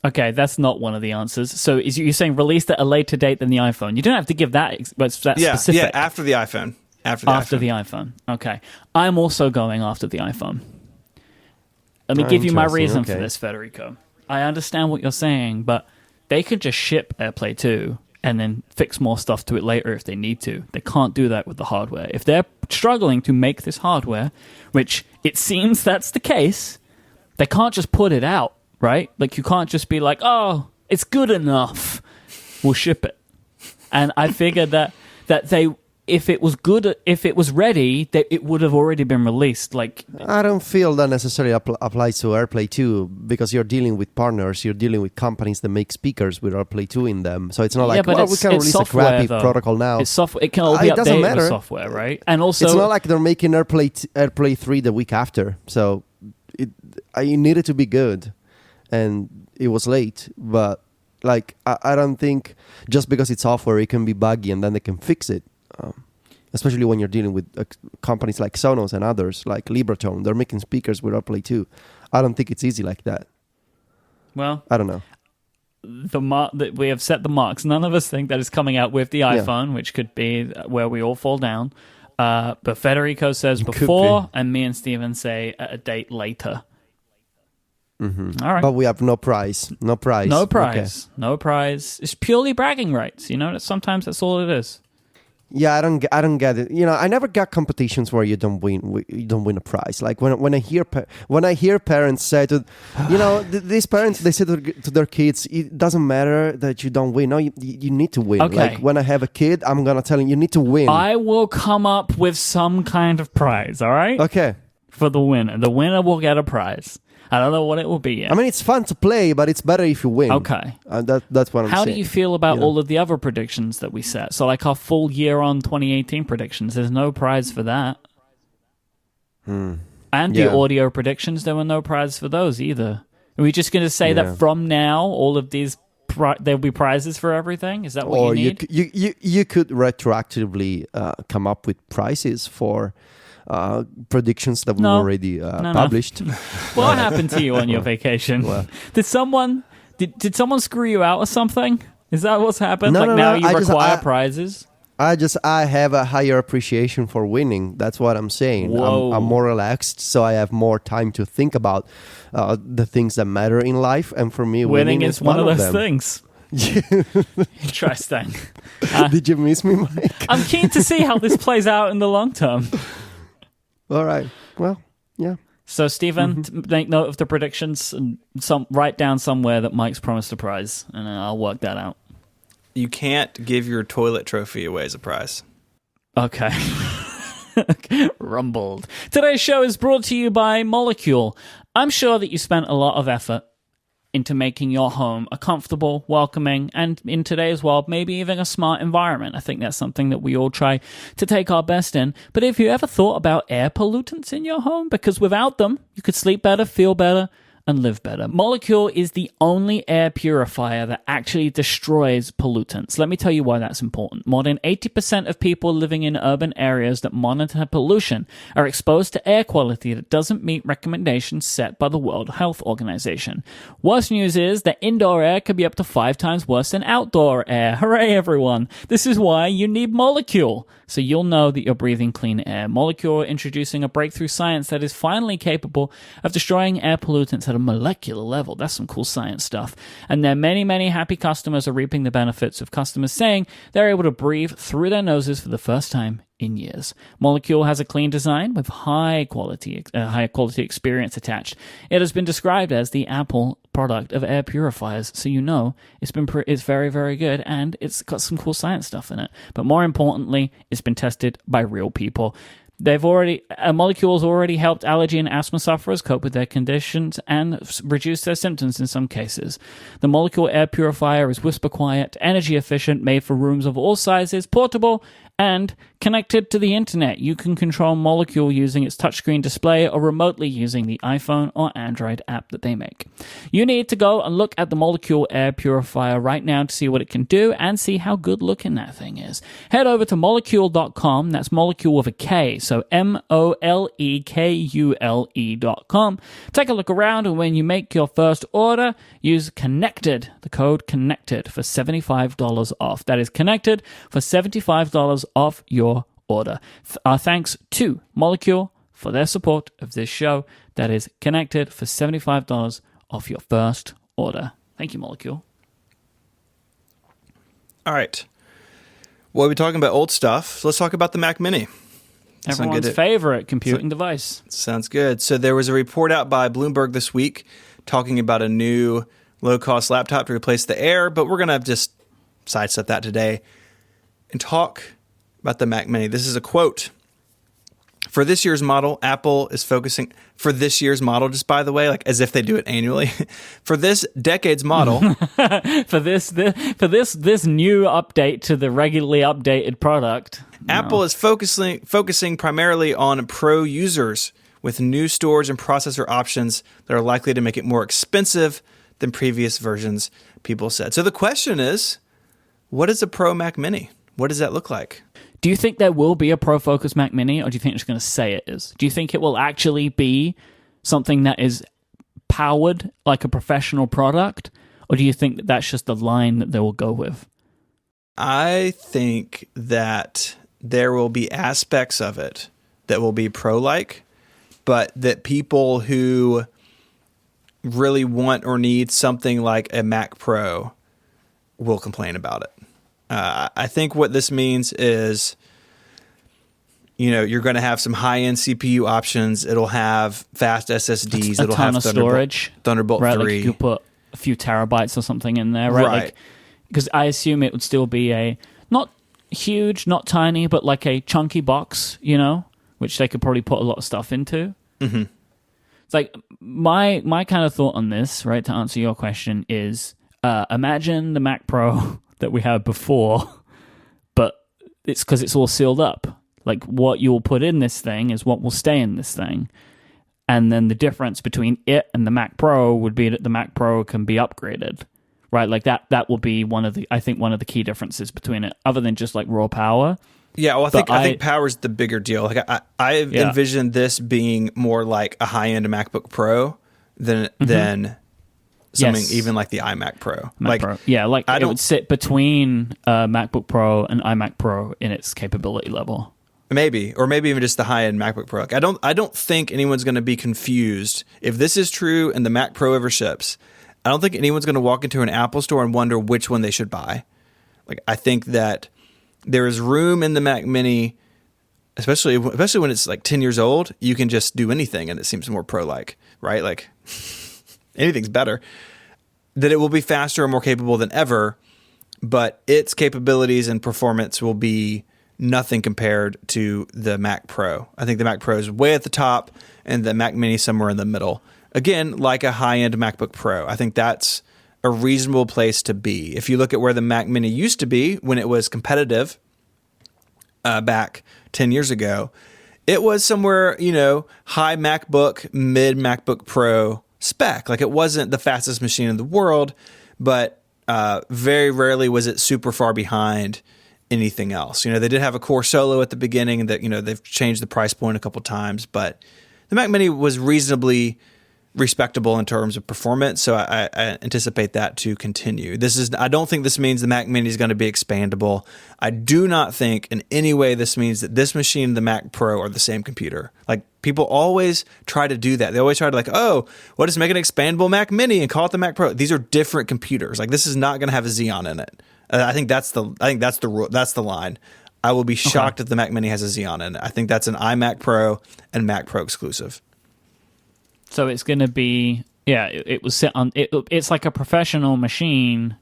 Okay, that's not one of the answers. So you're saying released at a later date than the iPhone. You don't have to give that specific. Yeah, after the iPhone. After the iPhone. Okay. I'm also going after the iPhone. Let me give you my reason for this, Federico. I understand what you're saying, but they could just ship AirPlay 2 and then fix more stuff to it later if they need to. They can't do that with the hardware. If they're struggling to make this hardware, which it seems that's the case, they can't just put it out, right? Like, you can't just be like, oh, it's good enough, we'll ship it. And I figured that they, if it was good, if it was ready, that it would have already been released. Like, I don't feel that necessarily applies to AirPlay 2 because you're dealing with partners, you're dealing with companies that make speakers with AirPlay 2 in them. So it's not like, well, we can release a crappy protocol now. It's software. It can all be updated with software, right? And also, it's not like they're making AirPlay 3 the week after. So it needed to be good, and it was late. But like, I don't think just because it's software, it can be buggy and then they can fix it. Especially when you're dealing with companies like Sonos and others, like Libratone. They're making speakers with AirPlay 2. I don't think it's easy like that. Well, I don't know. That we have set the marks. None of us think that is coming out with the iPhone, which could be where we all fall down. But Federico says before, and me and Steven say at a date later. Mm-hmm. All right. But we have no prize. No prize. No prize. Okay. No prize. It's purely bragging rights. You know, sometimes that's all it is. Yeah, I don't get it. You know, I never got competitions where you don't win a prize. Like when I hear parents say to, you know, these parents, they say to their kids, it doesn't matter that you don't win. No, you need to win. Okay. Like when I have a kid, I'm gonna tell him you need to win. I will come up with some kind of prize. All right. Okay. For the winner, the winner will get a prize. I don't know what it will be yet. I mean, it's fun to play, but it's better if you win. Okay. That's what I'm saying. How do you feel about all of the other predictions that we set? So, like our full year on 2018 predictions, there's no prize for that. And the audio predictions, there were no prize for those either. Are we just going to say that from now, all of these, there'll be prizes for everything? Is that what you need? You could retroactively come up with prizes for predictions that we already published. What happened to you on your vacation? Did someone screw you out or something? Is that what's happened? Now you require prizes? I have a higher appreciation for winning. That's what I'm saying. I'm more relaxed, so I have more time to think about the things that matter in life. And for me, winning is one of those things. Interesting. Did you miss me, Mike? I'm keen to see how this plays out in the long term. All right. Well, yeah. So, Stephen, make note of the predictions and write down somewhere that Mike's promised a prize, and I'll work that out. You can't give your toilet trophy away as a prize. Okay. Rumbled. Today's show is brought to you by Molecule. I'm sure that you spent a lot of effort into making your home a comfortable, welcoming, and in today's world, maybe even a smart environment. I think that's something that we all try to take our best in. But have you ever thought about air pollutants in your home? Because without them, you could sleep better, feel better, and live better. Molecule is the only air purifier that actually destroys pollutants. Let me tell you why that's important. More than 80% of people living in urban areas that monitor pollution are exposed to air quality that doesn't meet recommendations set by the World Health Organization. Worst news is that indoor air could be up to 5 times worse than outdoor air. Hooray, everyone! This is why you need Molecule, so you'll know that you're breathing clean air. Molecule are introducing a breakthrough science that is finally capable of destroying air pollutants at a molecular level. That's some cool science stuff. And their many, many happy customers are reaping the benefits of customers saying they're able to breathe through their noses for the first time in years. Molecule has a clean design with high quality experience attached. It has been described as the Apple product of air purifiers, so you know it's very, very good, and it's got some cool science stuff in it. But more importantly, it's been tested by real people. Molecule's already helped allergy and asthma sufferers cope with their conditions and reduce their symptoms in some cases. The Molecule air purifier is whisper quiet, energy efficient, made for rooms of all sizes, portable, and connected to the internet. You can control Molecule using its touchscreen display or remotely using the iPhone or Android app that they make. You need to go and look at the Molecule air purifier right now to see what it can do and see how good looking that thing is. Head over to molecule.com. That's Molecule with a K, so MOLEKULE.com. Take a look around, and when you make your first order, use CONNECTED, the code CONNECTED, for $75 off. That is CONNECTED for $75 off your order. Our thanks to Molecule for their support of this show. That is CONNECTED for $75 off your first order. Thank you, Molecule. All right. Well, we're talking about old stuff. Let's talk about the Mac Mini. Everyone's favorite computing device. Sounds good. So there was a report out by Bloomberg this week talking about a new low-cost laptop to replace the Air, but we're going to just sidestep that today and talk about the Mac Mini. This is a quote. For this year's model, Apple is focusing for this year's model, just by the way, like as if they do it annually. For this decade's model, for this new update to the regularly updated product, Apple is focusing primarily on pro users with new storage and processor options that are likely to make it more expensive than previous versions, people said. So the question is, what is a Pro Mac Mini? What does that look like? Do you think there will be a Pro Focus Mac Mini, or do you think it's going to say it is? Do you think it will actually be something that is powered like a professional product, or do you think that that's just the line that they will go with? I think that there will be aspects of it that will be Pro-like, but that people who really want or need something like a Mac Pro will complain about it. I think what this means is, you're going to have some high-end CPU options. It'll have fast SSDs. A It'll ton have of storage. Thunderbolt right, 3. Like you could put a few terabytes or something in there, right? Right. Because I assume it would still be a, not huge, not tiny, but like a chunky box, which they could probably put a lot of stuff into. Mm-hmm. It's like my kind of thought on this, right, to answer your question is, imagine the Mac Pro that we had before, but it's because it's all sealed up. Like what you'll put in this thing is what will stay in this thing. And then the difference between it and the Mac Pro would be that the Mac Pro can be upgraded, right? Like that will be one of the key differences between it, other than just like raw power. Yeah, well, I think power's the bigger deal. Like I envisioned this being more like a high-end MacBook Pro than something even like the iMac Pro. Pro. Yeah, like it would sit between MacBook Pro and iMac Pro in its capability level. Maybe even just the high-end MacBook Pro. Like I don't think anyone's going to be confused if this is true and the Mac Pro ever ships. I don't think anyone's going to walk into an Apple store and wonder which one they should buy. Like I think that there is room in the Mac Mini, especially when it's like 10 years old. You can just do anything, and it seems more Pro-like, right? Like anything's better. That it will be faster and more capable than ever, but its capabilities and performance will be nothing compared to the Mac Pro. I think the Mac Pro is way at the top, and the Mac Mini somewhere in the middle. Again, like a high-end MacBook Pro. I think that's a reasonable place to be. If you look at where the Mac Mini used to be when it was competitive back 10 years ago, it was somewhere, high MacBook, mid MacBook Pro spec. Like it wasn't the fastest machine in the world, but very rarely was it super far behind anything else. They did have a Core Solo at the beginning that, they've changed the price point a couple times, but the Mac Mini was reasonably respectable in terms of performance, so I anticipate that to continue. I don't think this means the Mac Mini is going to be expandable. I do not think in any way this means that this machine and the Mac Pro are the same computer. Like people always try to do that. They always try to just make an expandable Mac Mini and call it the Mac Pro. These are different computers. Like this is not going to have a Xeon in it. I think that's the line. I will be shocked if the Mac Mini has a Xeon in it. I think that's an iMac Pro and Mac Pro exclusive. So it's going to be, it was set on, it's like a professional machine,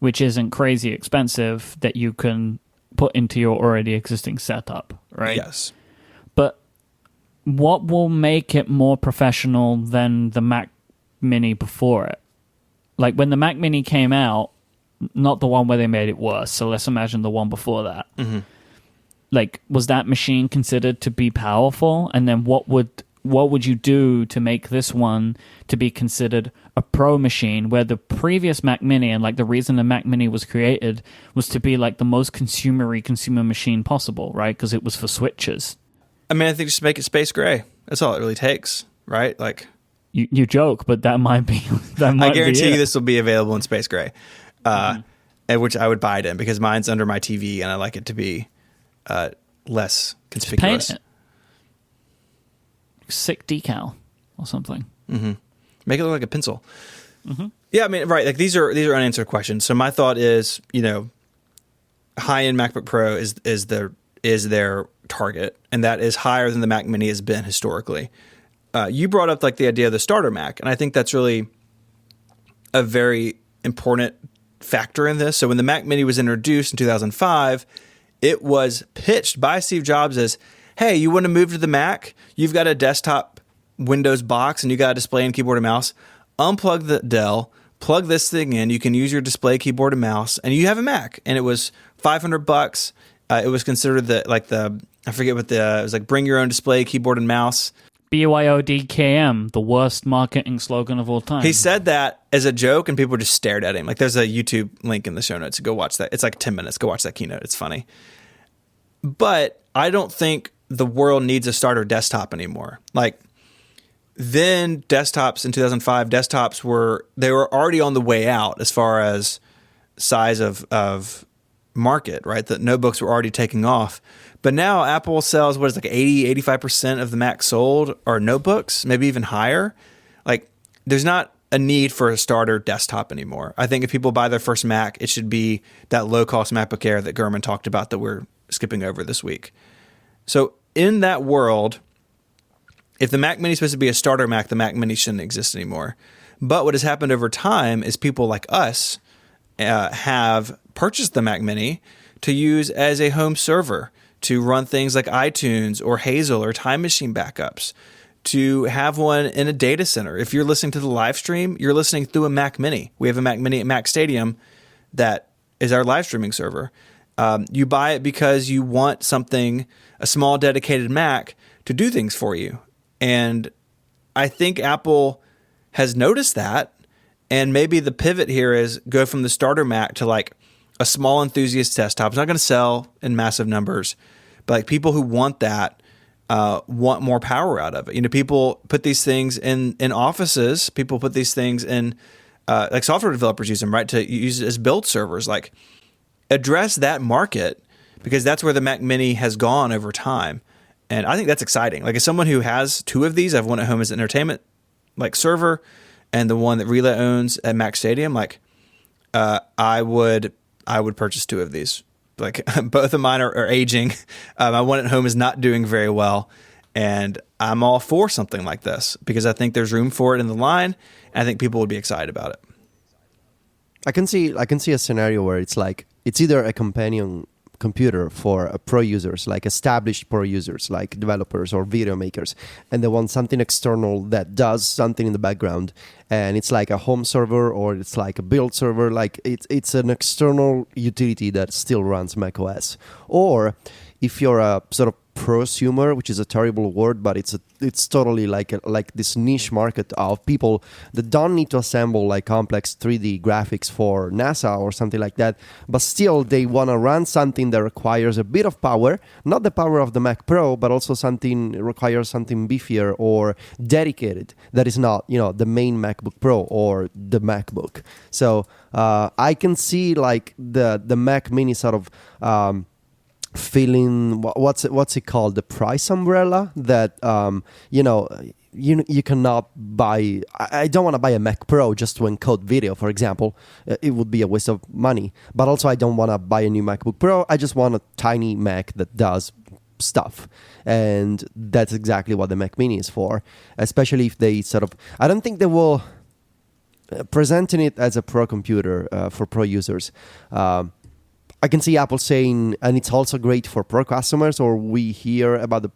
which isn't crazy expensive, that you can put into your already existing setup, right? Yes. But what will make it more professional than the Mac Mini before it? Like when the Mac Mini came out, not the one where they made it worse, so let's imagine the one before that. Mm-hmm. Like, was that machine considered to be powerful? And then what would you do to make this one to be considered a pro machine, where the previous Mac Mini, and like the reason the Mac Mini was created was to be like the most consumer machine possible, right? Because it was for switches. I mean, I think just make it space gray. That's all it really takes, right? Like you joke, but that might be that might I guarantee be you this will be available in space gray, which I would buy it in because mine's under my TV and I like it to be less conspicuous. Paint it. Sick decal or something. Mm-hmm. Make it look like a pencil. Mm-hmm. Yeah, I mean, right. Like these are unanswered questions. So my thought is, high-end MacBook Pro is their target, and that is higher than the Mac Mini has been historically. You brought up like the idea of the starter Mac, and I think that's really a very important factor in this. So when the Mac Mini was introduced in 2005, it was pitched by Steve Jobs as, hey, you want to move to the Mac? You've got a desktop Windows box and you got a display and keyboard and mouse. Unplug the Dell, plug this thing in. You can use your display, keyboard, and mouse, and you have a Mac. And it was $500. It was considered I forget what it was like, bring your own display, keyboard, and mouse. BYODKM, the worst marketing slogan of all time. He said that as a joke, and people just stared at him. Like, there's a YouTube link in the show notes. Go watch that. It's like 10 minutes. Go watch that keynote. It's funny. But I don't think the world needs a starter desktop anymore. Like, then desktops in 2005, desktops were already on the way out as far as size of market, right? The notebooks were already taking off. But now Apple sells, what is like 80, 85% of the Mac sold are notebooks, maybe even higher. Like, there's not a need for a starter desktop anymore. I think if people buy their first Mac, it should be that low-cost MacBook Air that Gurman talked about that we're skipping over this week. So in that world, if the Mac Mini is supposed to be a starter Mac, the Mac Mini shouldn't exist anymore. But what has happened over time is people like us have purchased the Mac Mini to use as a home server, to run things like iTunes or Hazel or Time Machine backups, to have one in a data center. If you're listening to the live stream, you're listening through a Mac Mini. We have a Mac Mini at Mac Stadium that is our live streaming server. You buy it because you want something, a small dedicated Mac, to do things for you. And I think Apple has noticed that. And maybe the pivot here is go from the starter Mac to like a small enthusiast desktop. It's not going to sell in massive numbers, but like people who want that want more power out of it. You know, people put these things in offices. People put these things in like software developers use them, right, to use it as build servers. Like, address that market, because that's where the Mac Mini has gone over time. And I think that's exciting. Like, as someone who has two of these, I have one at home as an entertainment like server and the one that Relay owns at Mac Stadium. Like, I would purchase two of these. Like, both of mine are aging. My one at home is not doing very well. And I'm all for something like this because I think there's room for it in the line. And I think people would be excited about it. I can see a scenario where it's like, it's either a companion computer for pro users, like established pro users, like developers or video makers, and they want something external that does something in the background, and it's like a home server or it's like a build server, like it's an external utility that still runs macOS. Or if you're a sort of prosumer, which is a terrible word, but it's totally like this niche market of people that don't need to assemble like complex 3D graphics for NASA or something like that, but still they want to run something that requires a bit of power, not the power of the Mac Pro, but also requires something beefier or dedicated that is not, the main MacBook Pro or the MacBook. So I can see like the Mac Mini sort of feeling what's it called, the price umbrella that you cannot buy. I don't want to buy a Mac Pro just to encode video, for example. It would be a waste of money. But also I don't want to buy a new MacBook Pro. I just want a tiny Mac that does stuff, and that's exactly what the Mac Mini is for. Especially if they sort of, I don't think they will presenting it as a pro computer for pro users. I can see Apple saying, and it's also great for pro customers, or we hear about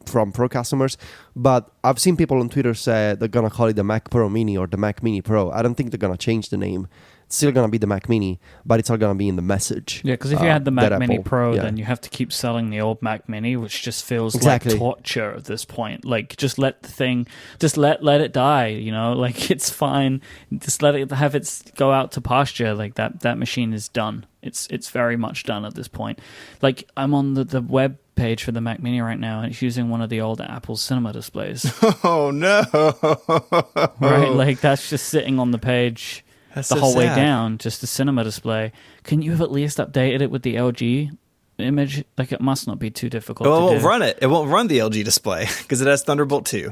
from pro customers, but I've seen people on Twitter say they're going to call it the Mac Pro Mini or the Mac Mini Pro. I don't think they're going to change the name. It's still going to be the Mac Mini, but it's all going to be in the message. Yeah, because if you had the Mac Mini Apple, Pro, then you have to keep selling the old Mac Mini, which just feels like torture at this point. Like, just let the thing, just let it die, like, it's fine. Just let it have its go out to pasture. Like, that machine is done. It's very much done at this point. Like, I'm on the web page for the Mac Mini right now, and it's using one of the old Apple Cinema displays. Oh, no. Right? Like, that's just sitting on the page. That's the whole way down, just a cinema display. Can you have at least updated it with the LG image? Like, it must not be too difficult to do. It won't run it. It won't run the LG display because it has Thunderbolt 2.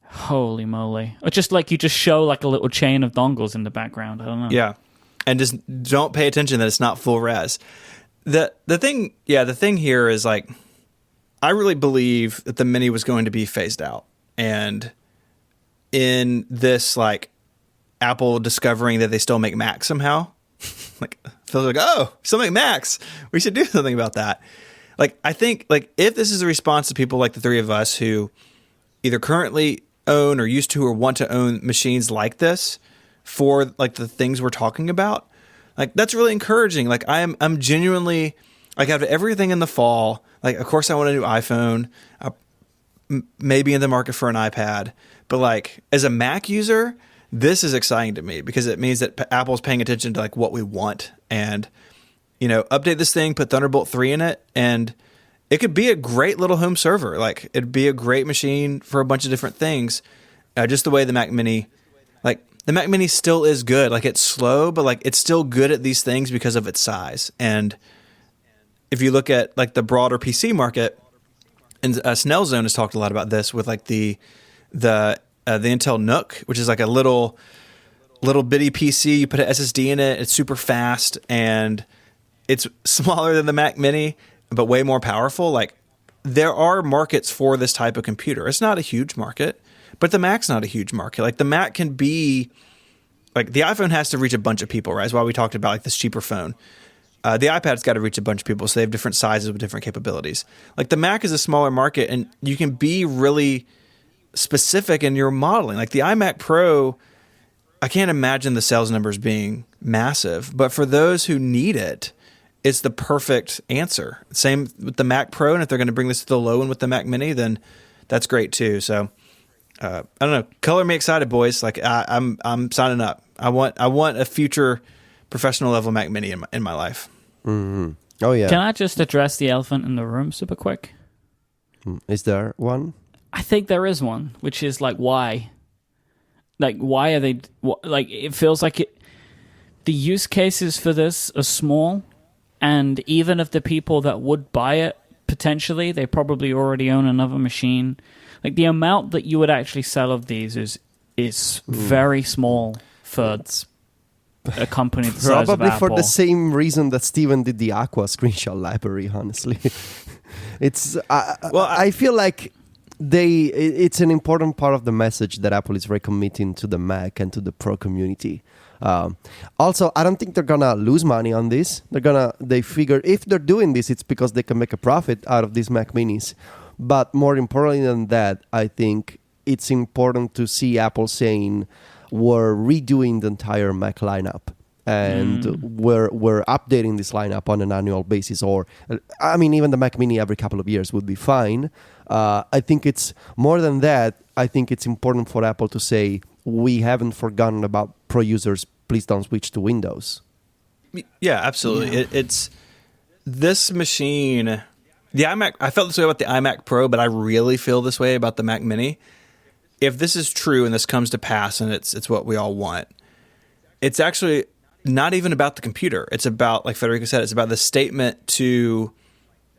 Holy moly. Or just like you just show like a little chain of dongles in the background. I don't know. Yeah. And just don't pay attention that it's not full res. the thing here is like, I really believe that the Mini was going to be phased out, and in this like Apple discovering that they still make Macs somehow, like feels like, oh, still make Macs, we should do something about that. Like I think like if this is a response to people like the three of us who either currently own or used to or want to own machines like this for like the things we're talking about, like that's really encouraging. Like I'm genuinely like out of everything in the fall, like of course I want a new iPhone, maybe in the market for an iPad, but like as a Mac user, this is exciting to me because it means that Apple's paying attention to like what we want, and you know, update this thing, put Thunderbolt 3 in it, and it could be a great little home server. Like it'd be a great machine for a bunch of different things. Just the way the Mac Mini, like the Mac Mini still is good. Like it's slow, but like it's still good at these things because of its size. And if you look at like the broader PC market, and Snell Zone has talked a lot about this with like the Intel NUC, which is like a little bitty PC. You put an SSD in it. It's super fast and it's smaller than the Mac Mini, but way more powerful. Like there are markets for this type of computer. It's not a huge market, but the Mac's not a huge market. Like the Mac can be like the iPhone has to reach a bunch of people, right? That's why we talked about like this cheaper phone. The iPad's got to reach a bunch of people, so they have different sizes with different capabilities. Like the Mac is a smaller market, and you can be really specific in your modeling. Like the iMac Pro, I can't imagine the sales numbers being massive, but for those who need it, it's the perfect answer. Same with the Mac Pro, and if they're going to bring this to the low end with the Mac Mini, then that's great too. So I don't know, color me excited, boys. Like I'm signing up. I want a future professional level Mac Mini in my life. Mm-hmm. Oh yeah. Can I just address the elephant in the room super quick? Is there one? I think there is one, which is like why? Like why are they like? It feels like the use cases for this are small, and even if the people that would buy it potentially, they probably already own another machine. Like the amount that you would actually sell of these is very small for a company the size of Probably for Apple. the same reason that Steven did the Aqua screenshot library, honestly. It's I feel like it's an important part of the message that Apple is recommitting to the Mac and to the Pro community. Also, I don't think they're gonna lose money on this. They figure if they're doing this, it's because they can make a profit out of these Mac Minis. But more importantly than that, I think it's important to see Apple saying we're redoing the entire Mac lineup and we're updating this lineup on an annual basis. Or, I mean, even the Mac Mini every couple of years would be fine. I think it's more than that. I think it's important for Apple to say we haven't forgotten about Pro users. Please don't switch to Windows. Yeah, absolutely. Yeah. It's this machine. The iMac. I felt this way about the iMac Pro, but I really feel this way about the Mac Mini. If this is true and this comes to pass and it's what we all want, it's actually not even about the computer. It's about, like Federico said, it's about the statement to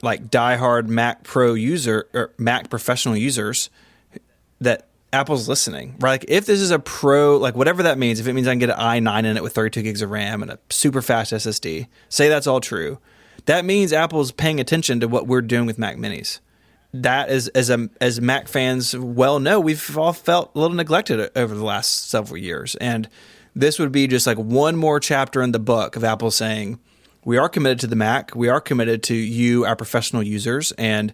like diehard Mac Pro user or Mac professional users that Apple's listening, right? Like if this is a Pro, like whatever that means, if it means I can get an i9 in it with 32 gigs of RAM and a super fast SSD, say that's all true. That means Apple's paying attention to what we're doing with Mac Minis. That is, as Mac fans well know, we've all felt a little neglected over the last several years. And this would be just like one more chapter in the book of Apple saying, we are committed to the Mac. We are committed to you, our professional users. And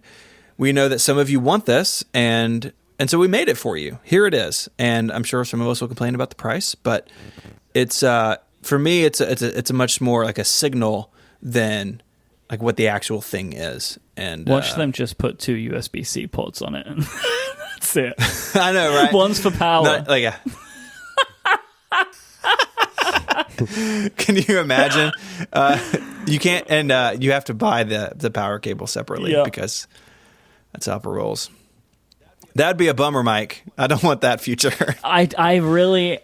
we know that some of you want this. And so we made it for you. Here it is. And I'm sure some of us will complain about the price, but it's, for me, it's a much more like a signal than like what the actual thing is. And watch them just put 2 USB-C ports on it, and that's it. I know, right? One's for power. Not, like, yeah. Can you imagine? You can't, and you have to buy the power cable separately because that's how it rolls. That'd be a bummer, Mike. I don't want that future. I really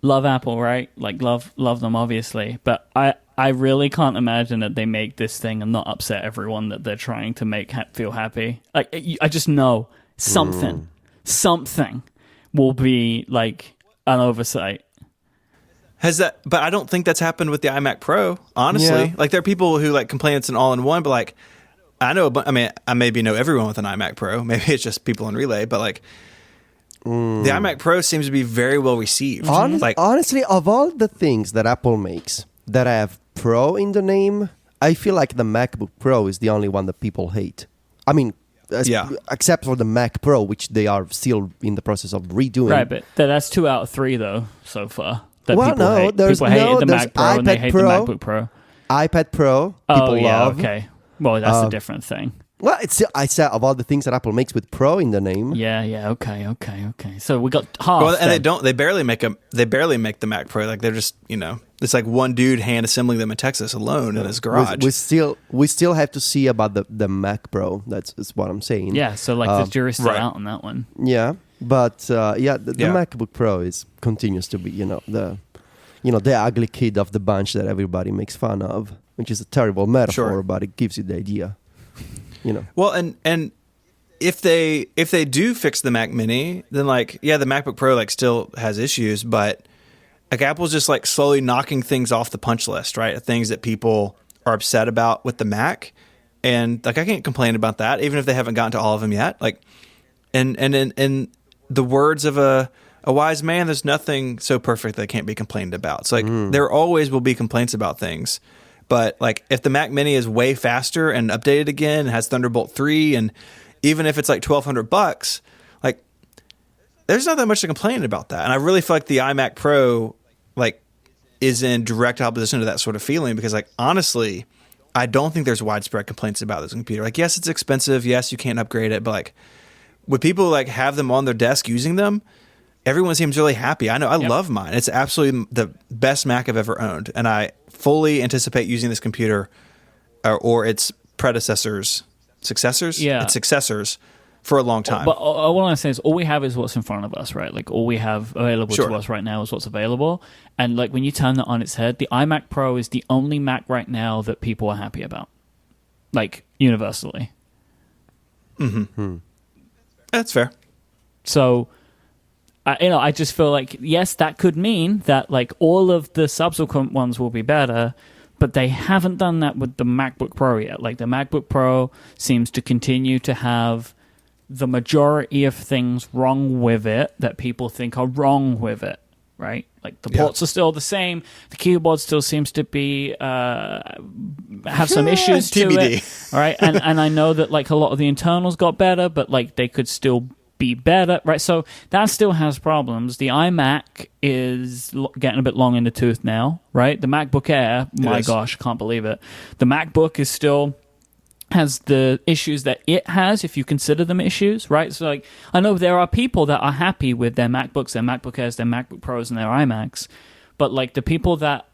love Apple, right? Like love them, obviously, but I really can't imagine that they make this thing and not upset everyone that they're trying to make feel happy. Like I just know something will be like an oversight. Has that? But I don't think that's happened with the iMac Pro. Honestly, Yeah. like there are people who like complain it's an all-in-one, but like I know. I mean, I maybe know everyone with an iMac Pro. Maybe it's just people in Relay, but like the iMac Pro seems to be very well received. Honestly, of all the things that Apple makes that have Pro in the name, I feel like the MacBook Pro is the only one that people hate. I mean, except for the Mac Pro, which they are still in the process of redoing. Right, but that's 2 out of 3 though so far. That Well, people no, hate. there's People hated no- the there's Mac Pro and they iPad hate Pro. the MacBook Pro. iPad Pro, people Oh yeah, love. okay. Well, that's a different thing. Well, it's still, I said of all the things that Apple makes with Pro in the name. Yeah. Okay. So we got half. Well, and then. they don't. They barely make the Mac Pro. Like they're just it's like one dude hand assembling them in Texas alone in his garage. We still have to see about the Mac Pro. That's what I'm saying. Yeah. So like the jury's still right. out on that one. Yeah, but the Yeah. MacBook Pro continues to be the ugly kid of the bunch that everybody makes fun of, which is a terrible metaphor, Sure. but it gives you the idea. Well, and if they do fix the Mac Mini, then like the MacBook Pro like still has issues, but like Apple's just like slowly knocking things off the punch list, right? Things that people are upset about with the Mac, and like I can't complain about that, even if they haven't gotten to all of them yet. Like, and in the words of a wise man, there's nothing so perfect that can't be complained about. So like there always will be complaints about things. But like if the Mac Mini is way faster and updated again and has Thunderbolt 3, and even if it's like $1,200, like there's not that much to complain about that. And I really feel like the iMac Pro like is in direct opposition to that sort of feeling, because like honestly, I don't think there's widespread complaints about this computer. Like yes, it's expensive. Yes, you can't upgrade it, but like when people like have them on their desk using them, everyone seems really happy. I know. I love mine. It's absolutely the best Mac I've ever owned. And I fully anticipate using this computer or its successors? Yeah. Its successors for a long time. But all I want to say is all we have is what's in front of us, right? Like all we have available Sure. to us right now is what's available. And like when you turn that on its head, the iMac Pro is the only Mac right now that people are happy about. Like universally. That's fair. So I just feel like, yes, that could mean that like all of the subsequent ones will be better, but they haven't done that with the MacBook Pro yet. Like the MacBook Pro seems to continue to have the majority of things wrong with it that people think are wrong with it, right? Like the ports are still the same. The keyboard still seems to be have some issues to TBD. it, all right? And I know that like a lot of the internals got better, but like they could still be better, right? So that still has problems. The iMac is getting a bit long in the tooth now, right? The MacBook Air, my gosh, can't believe it. The MacBook is still has the issues that it has, if you consider them issues, right? So like I know there are people that are happy with their MacBooks, their MacBook Airs, their MacBook Pros, and their iMacs, but like the people that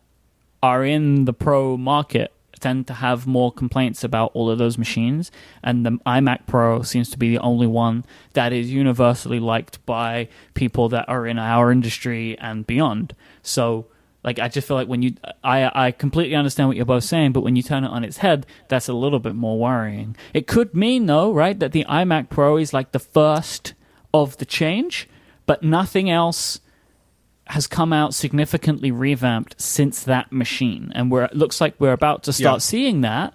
are in the Pro market tend to have more complaints about all of those machines, and the iMac Pro seems to be the only one that is universally liked by people that are in our industry and beyond. So like I just feel like when I completely understand what you're both saying, but when you turn it on its head, that's a little bit more worrying. It could mean though, right, that the iMac Pro is like the first of the change, but nothing else has come out significantly revamped since that machine, and it looks like we're about to start seeing that.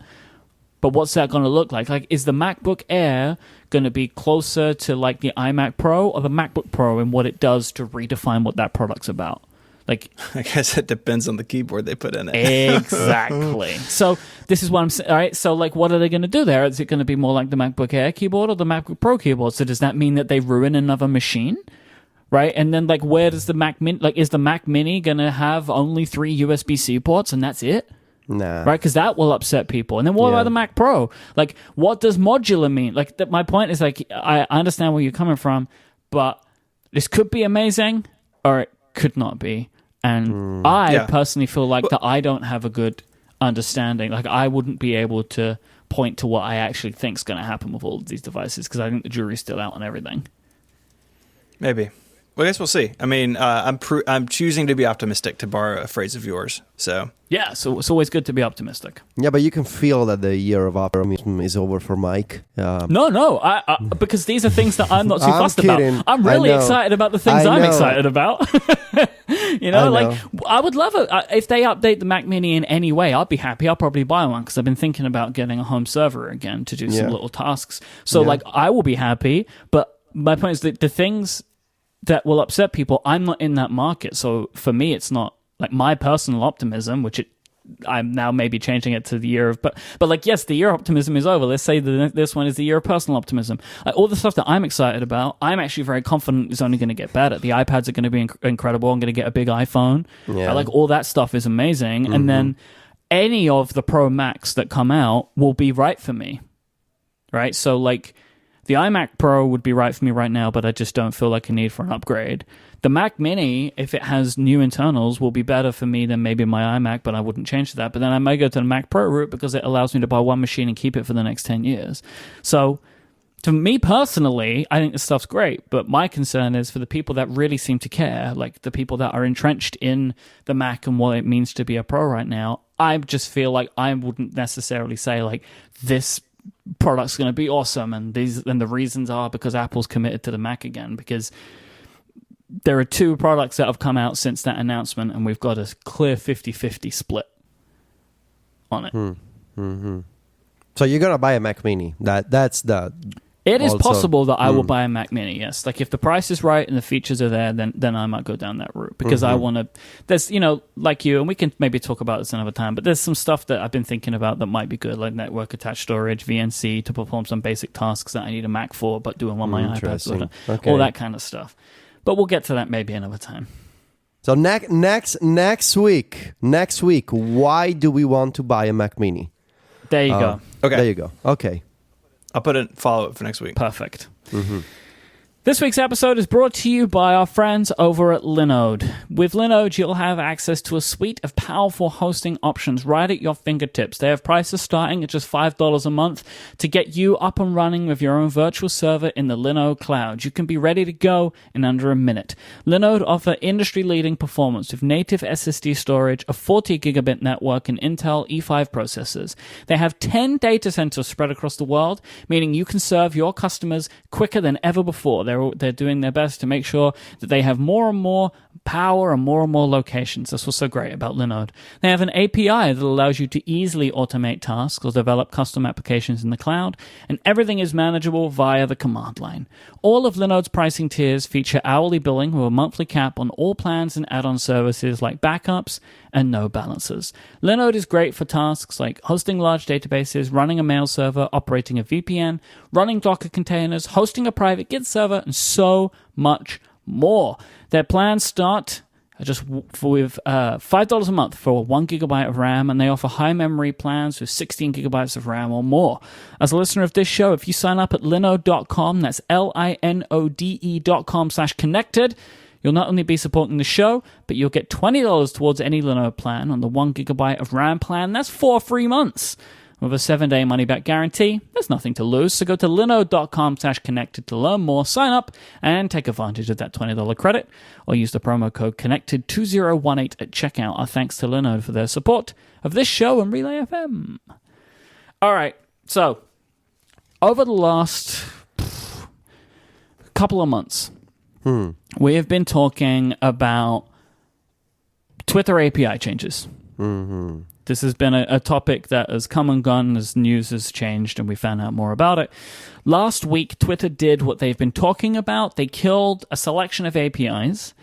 But what's that going to look like? Like, is the MacBook Air going to be closer to like the iMac Pro or the MacBook Pro in what it does to redefine what that product's about? Like, I guess it depends on the keyboard they put in it. exactly. So this is what I'm saying. All right. So like, what are they going to do there? Is it going to be more like the MacBook Air keyboard or the MacBook Pro keyboard? So does that mean that they ruin another machine? Right, and then like, where does the Mac Mini? Like, is the Mac Mini gonna have only 3 USB-C ports and that's it? Nah. Right, because that will upset people. And then what about the Mac Pro? Like, what does modular mean? Like, my point is like, I understand where you're coming from, but this could be amazing or it could not be. And I personally feel like that I don't have a good understanding. Like, I wouldn't be able to point to what I actually think is going to happen with all of these devices because I think the jury's still out on everything. Maybe. Well, I guess we'll see. I mean, I'm choosing to be optimistic, to borrow a phrase of yours. So Yeah, so it's always good to be optimistic. Yeah, but you can feel that the year of optimism is over for Mike. No, I because these are things that I'm not too I'm fussed kidding. about. I'm really I know. excited about the things I I'm know. excited about. You know, I like know. I would love it if they update the Mac Mini in any way. I'd be happy. I'll probably buy one because I've been thinking about getting a home server again to do some Yeah. little tasks. So Yeah. like I will be happy. But my point is that the things that will upset people, I'm not in that market. So for me, it's not like my personal optimism, which I'm now maybe changing it to the year of, but like, yes, the year of optimism is over. Let's say that this one is the year of personal optimism. Like all the stuff that I'm excited about, I'm actually very confident is only going to get better. The iPads are going to be incredible. I'm going to get a big iPhone. Yeah. Like all that stuff is amazing. And then any of the Pro Macs that come out will be right for me. Right. So like, the iMac Pro would be right for me right now, but I just don't feel like a need for an upgrade. The Mac Mini, if it has new internals, will be better for me than maybe my iMac, but I wouldn't change that. But then I may go to the Mac Pro route because it allows me to buy one machine and keep it for the next 10 years. So to me personally, I think this stuff's great, but my concern is for the people that really seem to care, like the people that are entrenched in the Mac and what it means to be a pro right now. I just feel like I wouldn't necessarily say like this product's going to be awesome and the reasons are because Apple's committed to the Mac again, because there are two products that have come out since that announcement and we've got a clear 50-50 split on it. So you're gonna buy a Mac Mini. That's the. It is Also- possible that I will buy a Mac Mini, yes. Like if the price is right and the features are there, then I might go down that route because I want to. There's, you know, like you, and we can maybe talk about this another time, but there's some stuff that I've been thinking about that might be good, like network attached storage, VNC to perform some basic tasks that I need a Mac for, but doing on my iPad, Interesting. Okay. all that kind of stuff. But we'll get to that maybe another time. So next week, why do we want to buy a Mac Mini? There you go. Okay. There you go. Okay. I'll put a follow-up for next week. Perfect. This week's episode is brought to you by our friends over at Linode. With Linode, you'll have access to a suite of powerful hosting options right at your fingertips. They have prices starting at just $5 a month to get you up and running with your own virtual server in the Linode cloud. You can be ready to go in under a minute. Linode offer industry-leading performance with native SSD storage, a 40 gigabit network, and Intel E5 processors. They have 10 data centers spread across the world, meaning you can serve your customers quicker than ever before. They're doing their best to make sure that they have more and more power and more locations. That's what's so great about Linode. They have an API that allows you to easily automate tasks or develop custom applications in the cloud, and everything is manageable via the command line. All of Linode's pricing tiers feature hourly billing with a monthly cap on all plans and add-on services like backups and no balancers. Linode is great for tasks like hosting large databases, running a mail server, operating a VPN, running Docker containers, hosting a private Git server, and so much more. Their plans start just with $5 a month for 1 gigabyte of RAM, and they offer high memory plans with 16 gigabytes of RAM or more. As a listener of this show, if you sign up at linode.com, that's linode.com/connected, you'll not only be supporting the show, but you'll get $20 towards any Linode plan on the 1 gigabyte of RAM plan. That's 4 free months. With a 7-day money-back guarantee, there's nothing to lose. So go to linode.com/connected to learn more, sign up, and take advantage of that $20 credit, or use the promo code CONNECTED2018 at checkout. Our thanks to Linode for their support of this show and Relay FM. All right, so over the last couple of months, we have been talking about Twitter API changes. This has been a topic that has come and gone as news has changed and we found out more about it. Last week, Twitter did what they've been talking about. They killed a selection of APIs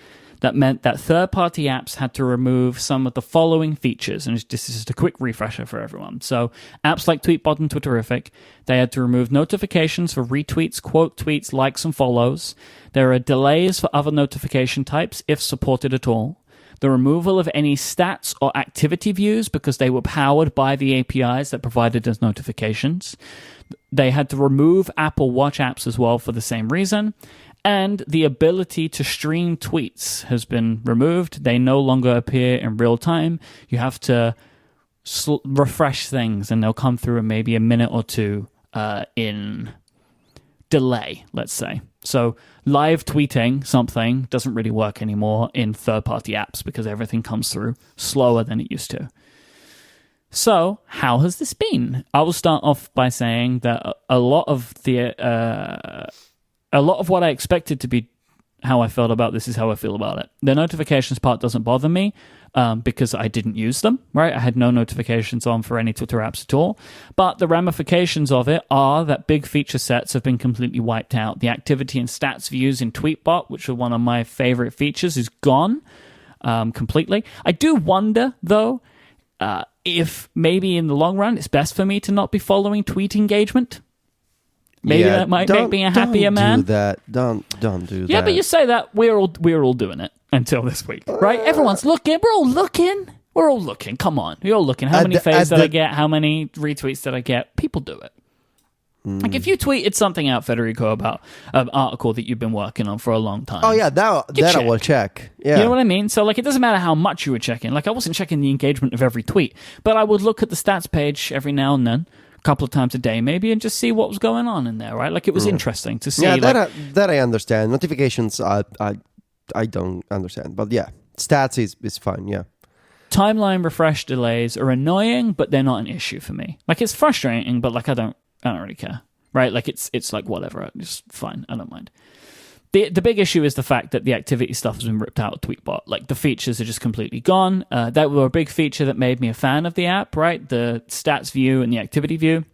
that meant that third-party apps had to remove some of the following features. And this is just a quick refresher for everyone. So apps like Tweetbot and Twitterrific, they had to remove notifications for retweets, quote tweets, likes, and follows. There are delays for other notification types, if supported at all. The removal of any stats or activity views because they were powered by the APIs that provided us notifications. They had to remove Apple Watch apps as well for the same reason. And the ability to stream tweets has been removed. They no longer appear in real time. You have to refresh things and they'll come through in maybe a minute or two in delay, let's say. So live tweeting something doesn't really work anymore in third-party apps because everything comes through slower than it used to. So how has this been? I will start off by saying that a lot of what I expected to be how I felt about this is how I feel about it. The notifications part doesn't bother me because I didn't use them, right? I had no notifications on for any Twitter apps at all. But the ramifications of it are that big feature sets have been completely wiped out. The activity and stats views in Tweetbot, which are one of my favorite features, is gone completely. I do wonder, though, if maybe in the long run it's best for me to not be following tweet engagement. Maybe that might make me a happier man. Don't do that. Yeah, but you say that we're all doing it until this week, right? Everyone's looking. We're all looking. We're all looking. Come on, you're all looking. How many faves did I get? How many retweets did I get? People do it. Like if you tweeted something out, Federico, about an article that you've been working on for a long time. Oh yeah, that I will check. Yeah, you know what I mean. So like, it doesn't matter how much you were checking. Like I wasn't checking the engagement of every tweet, but I would look at the stats page every now and then, a couple of times a day maybe, and just see what was going on in there. Right, like it was interesting to see. Yeah, that I understand. Notifications, I don't understand, but yeah, stats is fine. Yeah. Timeline refresh delays are annoying, but they're not an issue for me. Like it's frustrating, but like I don't really care, right? Like it's like whatever, it's fine. I don't mind. The big issue is the fact that the activity stuff has been ripped out of Tweetbot. Like the features are just completely gone. That were a big feature that made me a fan of the app, right? The stats view and the activity view,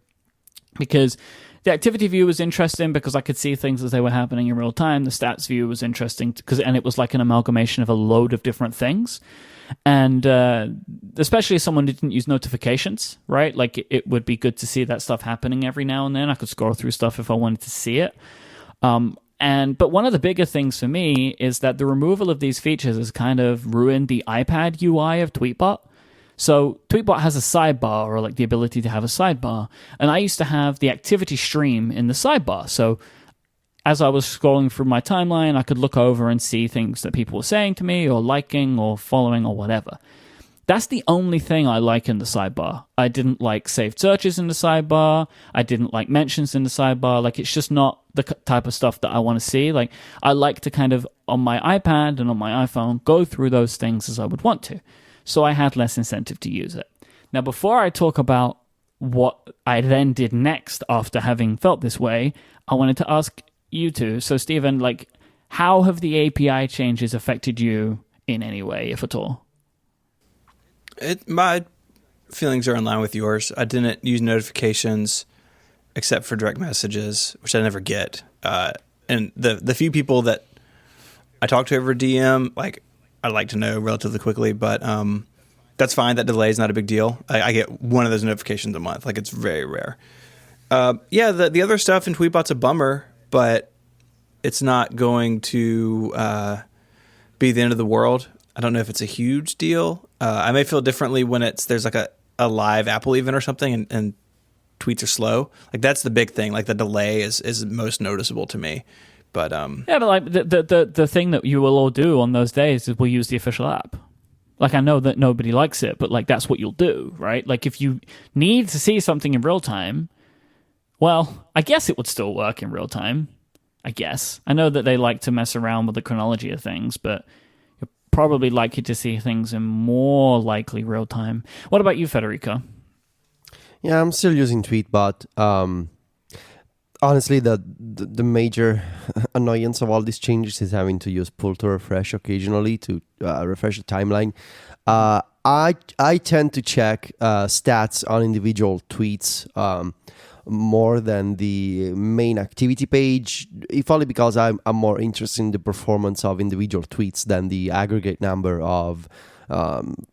because the activity view was interesting because I could see things as they were happening in real time. The stats view was interesting and it was like an amalgamation of a load of different things. And especially as someone who didn't use notifications, right? Like it would be good to see that stuff happening every now and then. I could scroll through stuff if I wanted to see it. But one of the bigger things for me is that the removal of these features has kind of ruined the iPad UI of Tweetbot. So Tweetbot has a sidebar, or like the ability to have a sidebar. And I used to have the activity stream in the sidebar. So as I was scrolling through my timeline, I could look over and see things that people were saying to me or liking or following or whatever. That's the only thing I like in the sidebar. I didn't like saved searches in the sidebar. I didn't like mentions in the sidebar. Like, it's just not the type of stuff that I want to see. Like, I like to kind of, on my iPad and on my iPhone, go through those things as I would want to. So I had less incentive to use it. Now, before I talk about what I then did next after having felt this way, I wanted to ask you two. So, Stephen, like, how have the API changes affected you in any way, if at all? My feelings are in line with yours. I didn't use notifications except for direct messages, which I never get. And the few people that I talk to over DM, like, I'd like to know relatively quickly, but that's fine. That delay is not a big deal. I get one of those notifications a month. Like, it's very rare. The other stuff in Tweetbot's a bummer, but it's not going to be the end of the world. I don't know if it's a huge deal. I may feel differently when there's like a live Apple event or something and tweets are slow. Like, that's the big thing. Like, the delay is most noticeable to me. But but like the thing that you will all do on those days is we'll use the official app. Like, I know that nobody likes it, but like, that's what you'll do, right? Like, if you need to see something in real time, well, I guess it would still work in real time. I guess. I know that they like to mess around with the chronology of things, but you're probably likely to see things in more likely real time. What about you, Federico? Yeah, I'm still using Tweetbot. Honestly, the major annoyance of all these changes is having to use pull to refresh occasionally to refresh the timeline. I tend to check stats on individual tweets more than the main activity page, if only because I'm more interested in the performance of individual tweets than the aggregate number of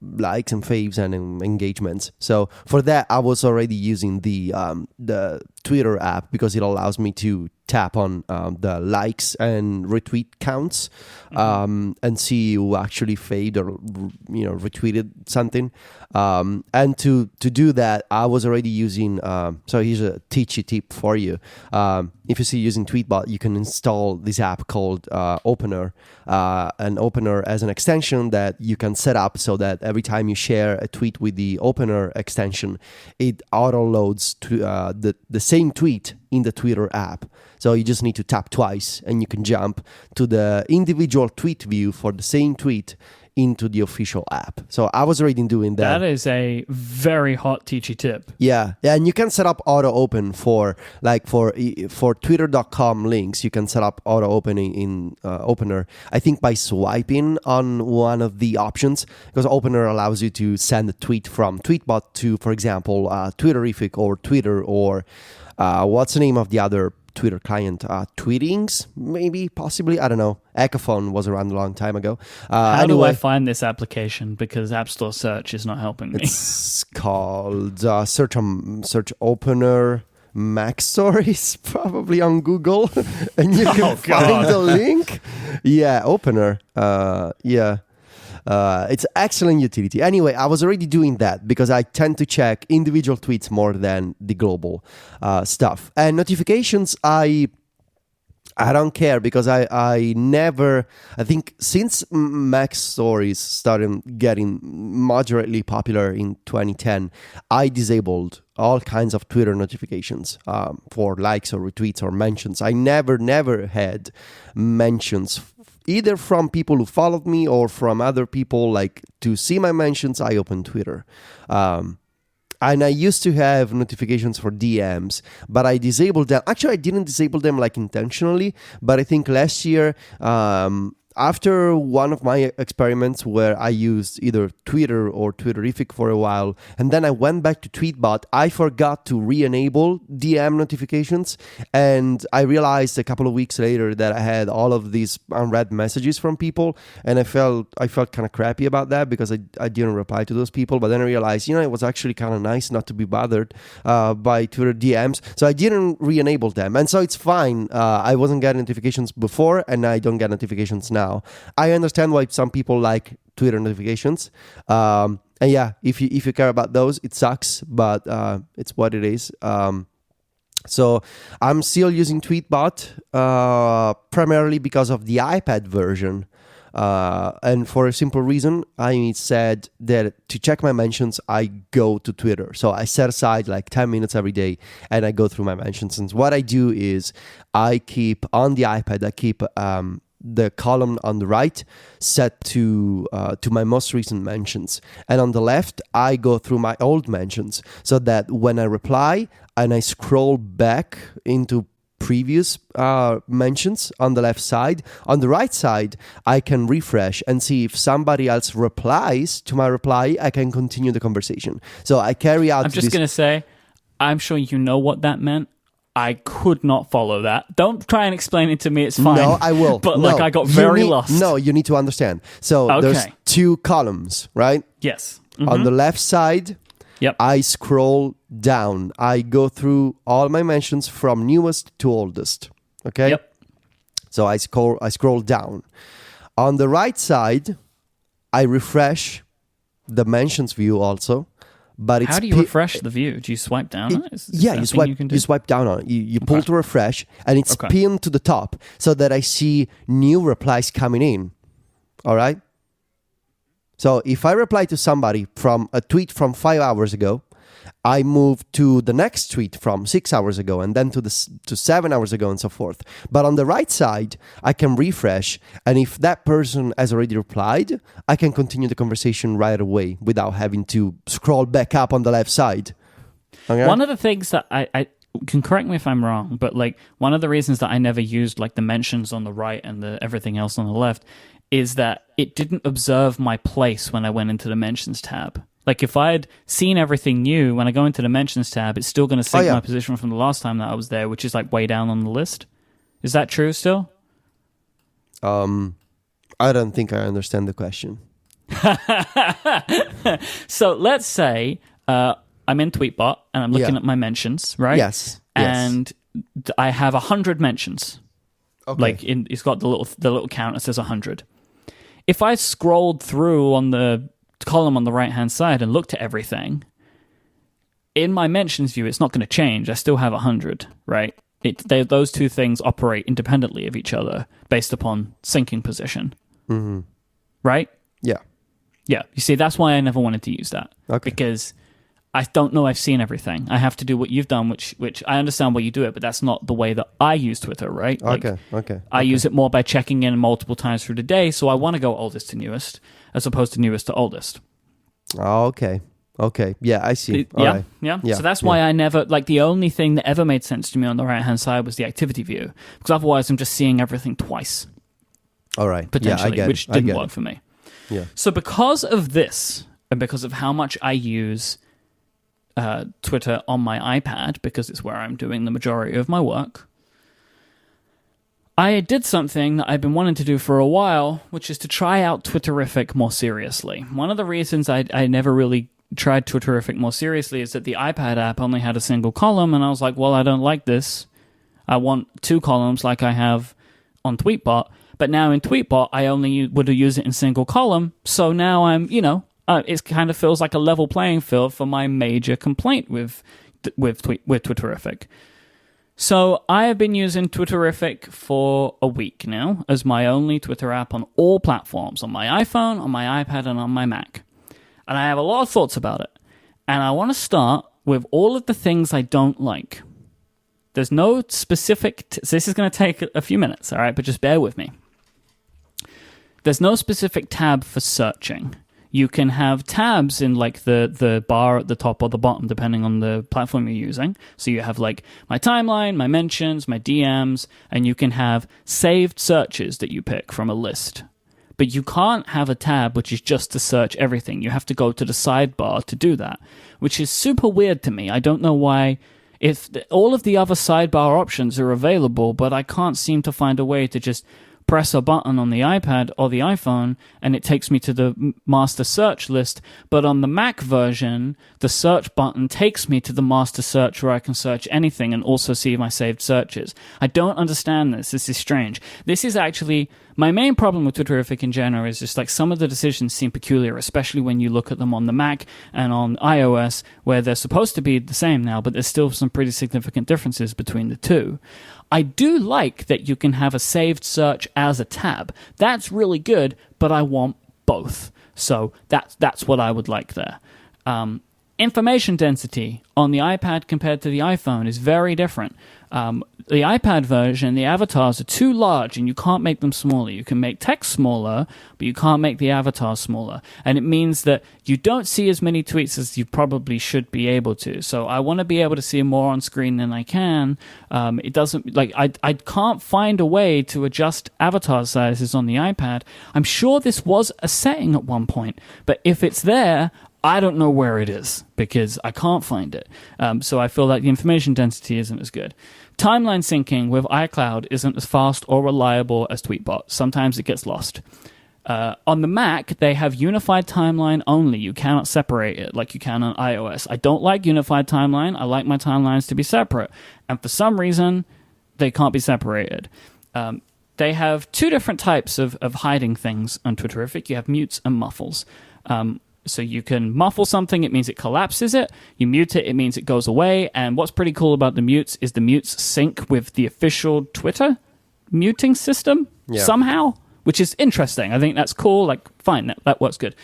likes and faves and engagements. So for that, I was already using the Twitter app because it allows me to tap on the likes and retweet counts and see who actually faved or retweeted something. And to do that, I was already using. So here's a teachy tip for you. If you see using Tweetbot, you can install this app called Opener. An Opener as an extension that you can set up so that every time you share a tweet with the Opener extension, it auto loads to the same same tweet in the Twitter app. So you just need to tap twice and you can jump to the individual tweet view for the same tweet into the official app. So I was already doing that. That is a very hot teachy tip. Yeah, and you can set up auto open for Twitter.com links. You can set up auto opening in Opener. I think by swiping on one of the options, because Opener allows you to send a tweet from Tweetbot to, for example, Twitterrific or Twitter or what's the name of the other Twitter client? Tweetings, maybe, possibly. I don't know. Echophone was around a long time ago. How do I find this application? Because App Store search is not helping me. It's called Search Opener Mac Stories, probably on Google, and you can find the link. Yeah, Opener. It's excellent utility. Anyway, I was already doing that because I tend to check individual tweets more than the global stuff. And notifications, I don't care because I think since Mac Stories started getting moderately popular in 2010, I disabled all kinds of Twitter notifications for likes or retweets or mentions. I never had mentions either from people who followed me or from other people. Like, to see my mentions, I open Twitter. And I used to have notifications for DMs, but I disabled them. Actually, I didn't disable them like intentionally, but I think last year, after one of my experiments where I used either Twitter or Twitterrific for a while, and then I went back to Tweetbot, I forgot to re-enable DM notifications, and I realized a couple of weeks later that I had all of these unread messages from people, and I felt kind of crappy about that because I didn't reply to those people. But then I realized, it was actually kind of nice not to be bothered by Twitter DMs, so I didn't re-enable them, and so it's fine. I wasn't getting notifications before, and I don't get notifications now. I understand why some people like Twitter notifications. And yeah, if you care about those, it sucks, but it's what it is. So I'm still using Tweetbot primarily because of the iPad version. And for a simple reason, I said that to check my mentions, I go to Twitter. So I set aside like 10 minutes every day and I go through my mentions. And what I do is I keep on the iPad, the column on the right set to my most recent mentions, and on the left I go through my old mentions, so that when I reply and I scroll back into previous mentions on the left side, on the right side I can refresh and see if somebody else replies to my reply. I can continue the conversation. So I carry out. I'm just going to say, I'm sure you know what that meant. I could not follow that. Don't try and explain it to me. It's fine. No, I will. But I got very lost. No, you need to understand. So there's two columns, right? Yes. Mm-hmm. On the left side, I scroll down. I go through all my mentions from newest to oldest. Okay? Yep. So I scroll down. On the right side, I refresh the mentions view also. But how do you refresh the view? Do you swipe down on it? You swipe down on it. You pull to refresh, and it's pinned to the top so that I see new replies coming in. All right? So if I reply to somebody from a tweet from 5 hours ago, I move to the next tweet from 6 hours ago, and then to 7 hours ago, and so forth. But on the right side, I can refresh, and if that person has already replied, I can continue the conversation right away without having to scroll back up on the left side. Okay? One of the things that I can, correct me if I'm wrong, but one of the reasons that I never used the mentions on the right and the everything else on the left is that it didn't observe my place when I went into the mentions tab. If I had seen everything new, when I go into the mentions tab, it's still going to sync my position from the last time that I was there, which is way down on the list. Is that true still? I don't think I understand the question. So let's say I'm in Tweetbot and I'm looking at my mentions, right? Yes. And I have 100 mentions. Okay. It's got the little count that says 100. If I scrolled through on the column on the right-hand side and looked at everything, in my mentions view, it's not going to change. I still have 100, right? Those two things operate independently of each other based upon syncing position. Mm-hmm. Right? Yeah. Yeah. You see, that's why I never wanted to use that. Okay. Because I don't know I've seen everything. I have to do what you've done, which I understand why you do it, but that's not the way that I use Twitter, right? Like, Okay. I use it more by checking in multiple times through the day, so I want to go oldest to newest as opposed to newest to oldest. Oh, okay. Yeah, I see. All Yeah, right. yeah. So that's why I never, like, the only thing that ever made sense to me on the right-hand side was the activity view, because otherwise I'm just seeing everything twice, All right. potentially, I get which it. didn't work for me. Yeah. So because of this, and because of how much I use Twitter on my iPad, because it's where I'm doing the majority of my work, I did something that I've been wanting to do for a while, which is to try out Twitterrific more seriously. One of the reasons I never really tried Twitterrific more seriously is that the iPad app only had a single column, and I was like, well, I don't like this. I want 2 columns like I have on Tweetbot, but now in Tweetbot, I only would use it in single column, so now I'm, it kind of feels like a level playing field for my major complaint with Twitterrific. So I have been using Twitterrific for a week now as my only Twitter app on all platforms, on my iPhone, on my iPad, and on my Mac. And I have a lot of thoughts about it. And I want to start with all of the things I don't like. There's no specific... so this is going to take a few minutes, all right? But just bear with me. There's no specific tab for searching. You can have tabs in like the bar at the top or the bottom, depending on the platform you're using. So you have like my timeline, my mentions, my DMs, and you can have saved searches that you pick from a list. But you can't have a tab which is just to search everything. You have to go to the sidebar to do that, which is super weird to me. I don't know why. If all of the other sidebar options are available, but I can't seem to find a way to just press a button on the iPad or the iPhone and it takes me to the master search list, but on the Mac version the search button takes me to the master search where I can search anything and also see my saved searches. I don't understand this. This is strange. This is actually my main problem with Twitterrific in general, is just like some of the decisions seem peculiar, especially when you look at them on the Mac and on iOS, where they're supposed to be the same now, but there's still some pretty significant differences between the two. I do like that you can have a saved search as a tab. That's really good, but I want both. So that's what I would like there. Information density on the iPad compared to the iPhone is very different. The iPad version, the avatars are too large and you can't make them smaller. You can make text smaller, but you can't make the avatars smaller. And it means that you don't see as many tweets as you probably should be able to. So I want to be able to see more on screen than I can. It doesn't, like, I can't find a way to adjust avatar sizes on the iPad. I'm sure this was a setting at one point, but if it's there, I don't know where it is because I can't find it. So I feel like the information density isn't as good. Timeline syncing with iCloud isn't as fast or reliable as Tweetbot. Sometimes it gets lost. On the Mac, they have unified timeline only. You cannot separate it like you can on iOS. I don't like unified timeline. I like my timelines to be separate. And for some reason, they can't be separated. They have 2 different types of hiding things on Twitterrific. You have mutes and muffles. So you can muffle something, it means it collapses it. You mute it, it means it goes away. And what's pretty cool about the mutes is the mutes sync with the official Twitter muting system somehow, which is interesting. I think that's cool. Like, fine, that works good.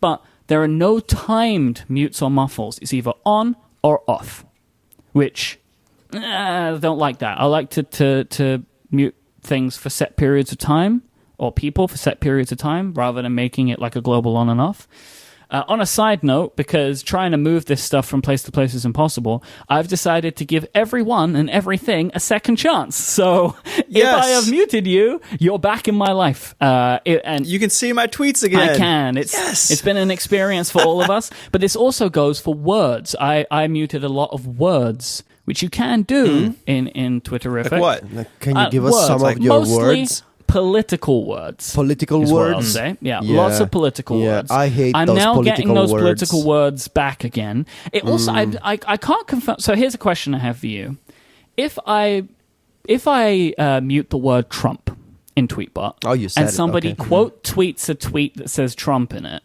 But there are no timed mutes or muffles. It's either on or off, which I don't like that. I like to mute things for set periods of time, or people for set periods of time, rather than making it like a global on and off. On a side note, because trying to move this stuff from place to place is impossible, I've decided to give everyone and everything a second chance. So if I have muted you, you're back in my life. And you can see my tweets again. I can. It's been an experience for all of us. But this also goes for words. I muted a lot of words, which you can do in Twitterrific. Like what? Can you give us words, some like of your mostly words? Political words. Political is what I'll words? say. Yeah, lots of political words. I hate I'm those now political getting those words. political words back again. It also, I can't confirm. So here's a question I have for you: If I mute the word Trump in Tweetbot, you said and somebody it. Okay. quote tweets a tweet that says Trump in it,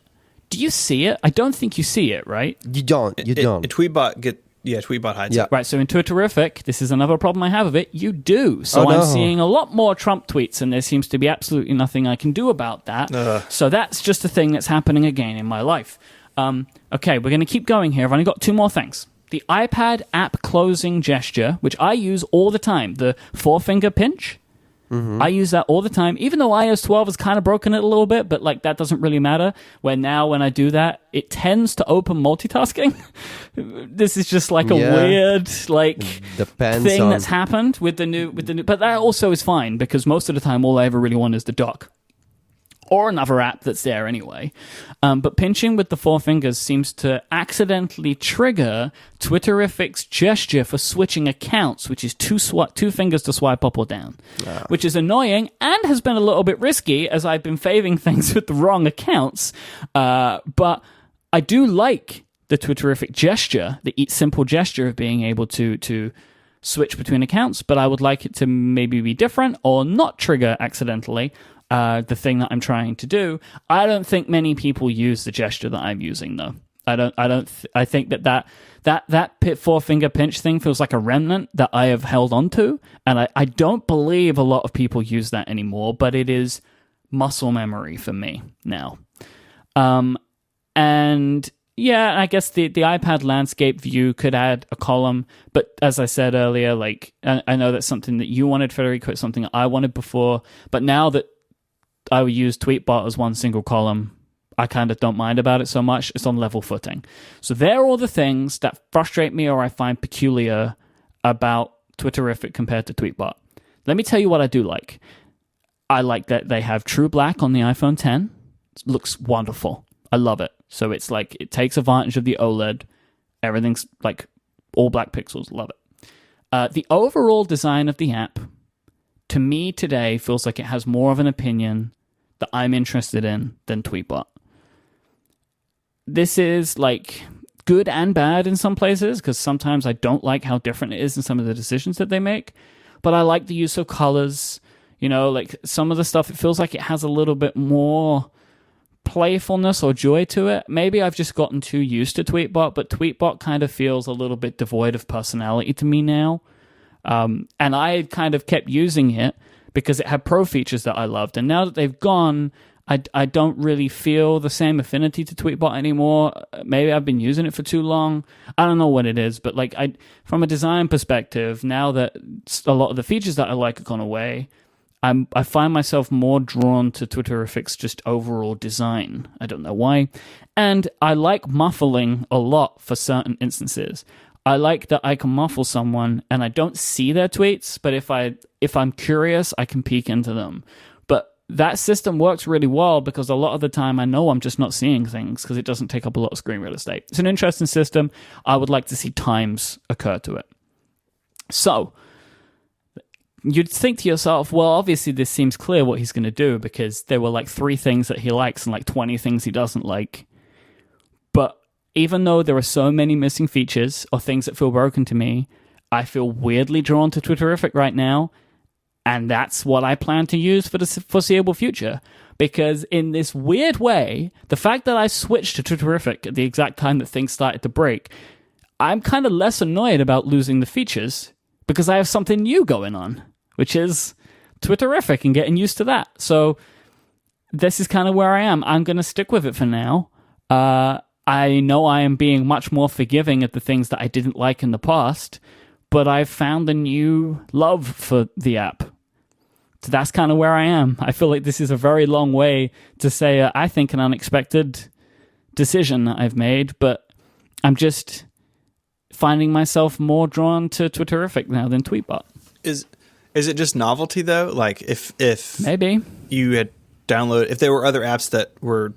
do you see it? I don't think you see it, right? You don't. Tweetbot hides Yeah. it. Right, so in Twitterrific, this is another problem I have of it, you do. So I'm seeing a lot more Trump tweets, and there seems to be absolutely nothing I can do about that. So that's just a thing that's happening again in my life. Okay, we're going to keep going here. I've only got 2 more things. The iPad app closing gesture, which I use all the time, the 4-finger pinch. I use that all the time, even though iOS 12 has kind of broken it a little bit, but like that doesn't really matter. When I do that, it tends to open multitasking. This is just like a weird Depends thing on... that's happened with the new. But that also is fine because most of the time, all I ever really want is the dock. Or another app that's there anyway. But pinching with the 4 fingers seems to accidentally trigger Twitterrific's gesture for switching accounts, which is 2 fingers to swipe up or down, which is annoying and has been a little bit risky as I've been faving things with the wrong accounts. But I do like the Twitterrific gesture, the simple gesture of being able to switch between accounts, but I would like it to maybe be different or not trigger accidentally the thing that I'm trying to do. I don't think many people use the gesture that I'm using, though. I think that 4-finger pinch thing feels like a remnant that I have held onto, and I don't believe a lot of people use that anymore, but it is muscle memory for me now. And yeah, I guess the iPad landscape view could add a column, but as I said earlier, like I know that's something that you wanted, Federico. It's something that I wanted before, but now that I would use Tweetbot as one single column, I kind of don't mind about it so much. It's on level footing. So there are all the things that frustrate me or I find peculiar about Twitterrific compared to Tweetbot. Let me tell you what I do like. I like that they have True Black on the iPhone 10. It looks wonderful. I love it. So it's like it takes advantage of the OLED. Everything's like all black pixels. Love it. The overall design of the app, to me today, feels like it has more of an opinion that I'm interested in than Tweetbot. This is like good and bad in some places, because sometimes I don't like how different it is in some of the decisions that they make, but I like the use of colors. You know, like some of the stuff, it feels like it has a little bit more playfulness or joy to it. Maybe I've just gotten too used to Tweetbot, but Tweetbot kind of feels a little bit devoid of personality to me now. And I kind of kept using it because it had pro features that I loved. And now that they've gone, I don't really feel the same affinity to Tweetbot anymore. Maybe I've been using it for too long. I don't know what it is, but like from a design perspective, now that a lot of the features that I like have gone away, I find myself more drawn to Twitterrific's just overall design. I don't know why. And I like muffling a lot for certain instances. I like that I can muffle someone and I don't see their tweets, but if I'm curious, I can peek into them. But that system works really well because a lot of the time I know I'm just not seeing things because it doesn't take up a lot of screen real estate. It's an interesting system. I would like to see times occur to it. So you'd think to yourself, well, obviously this seems clear what he's going to do because there were like 3 things that he likes and like 20 things he doesn't like. But even though there are so many missing features or things that feel broken to me, I feel weirdly drawn to Twitterrific right now, and that's what I plan to use for the foreseeable future. Because in this weird way, the fact that I switched to Twitterrific at the exact time that things started to break, I'm kind of less annoyed about losing the features because I have something new going on, which is Twitterrific and getting used to that. So this is kind of where I am. I'm going to stick with it for now. I know I am being much more forgiving of the things that I didn't like in the past, but I've found a new love for the app. So that's kind of where I am. I feel like this is a very long way to say, I think, an unexpected decision that I've made, but I'm just finding myself more drawn to Twitterrific now than Tweetbot. Is it just novelty, though? Like, if maybe you had downloaded, if there were other apps that were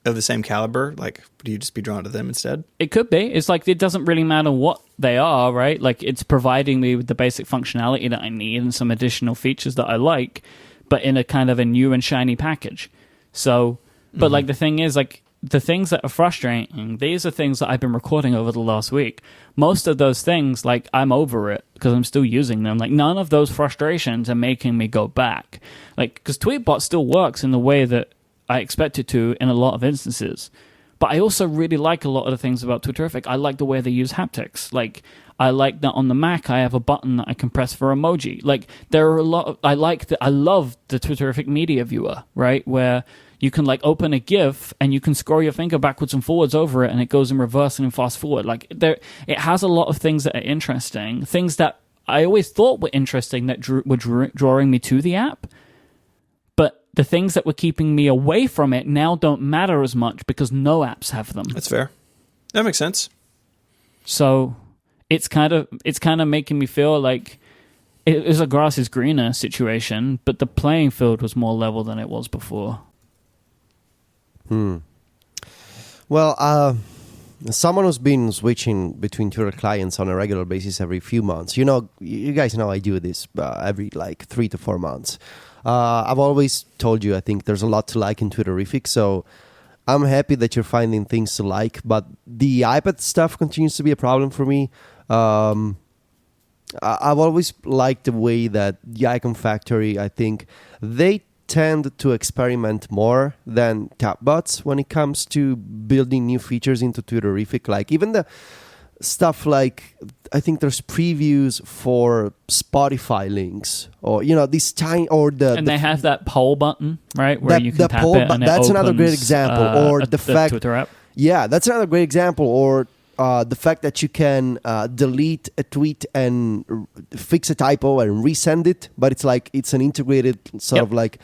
of the same caliber, like, would you just be drawn to them instead? It could be. It's like it doesn't really matter what they are, right? Like it's providing me with the basic functionality that I need and some additional features that I like, but in a kind of a new and shiny package. So, but like the thing is, like the things that are frustrating, these are things that I've been recording over the last week. Most of those things, like I'm over it because I'm still using them. Like none of those frustrations are making me go back. Like, because Tweetbot still works in the way that I expect it to in a lot of instances. But I also really like a lot of the things about Twitterrific. I like the way they use haptics. Like, I like that on the Mac, I have a button that I can press for emoji. Like, there are a lot of, I love the Twitterrific media viewer, right? Where You can like open a GIF and you can scroll your finger backwards and forwards over it, and it goes in reverse and in fast forward. Like it has a lot of things that are interesting, things that I always thought were interesting that were drawing me to the app. But the things that were keeping me away from it now don't matter as much because no apps have them. That's fair. That makes sense. So it's kind of making me feel like it was a grass is greener situation, but the playing field was more level than it was before. Well, someone who's been switching between Twitter clients on a regular basis every few months. You guys know I do this every like 3 to 4 months. I've always told you I think there's a lot to like in Twitterrific, so I'm happy that you're finding things to like, but the iPad stuff continues to be a problem for me. I've always liked the way that the Icon Factory, I think, they tend to experiment more than Tapbots when it comes to building new features into Twitterrific. Like even the stuff like, I think there's previews for Spotify links, or this tiny, or they have that poll button, right, where you can tap poll, it and that's it another great opens, example. Or the fact, Twitter app. Yeah, that's another great example. Or the fact that you can delete a tweet and fix a typo and resend it, but it's an integrated sort of like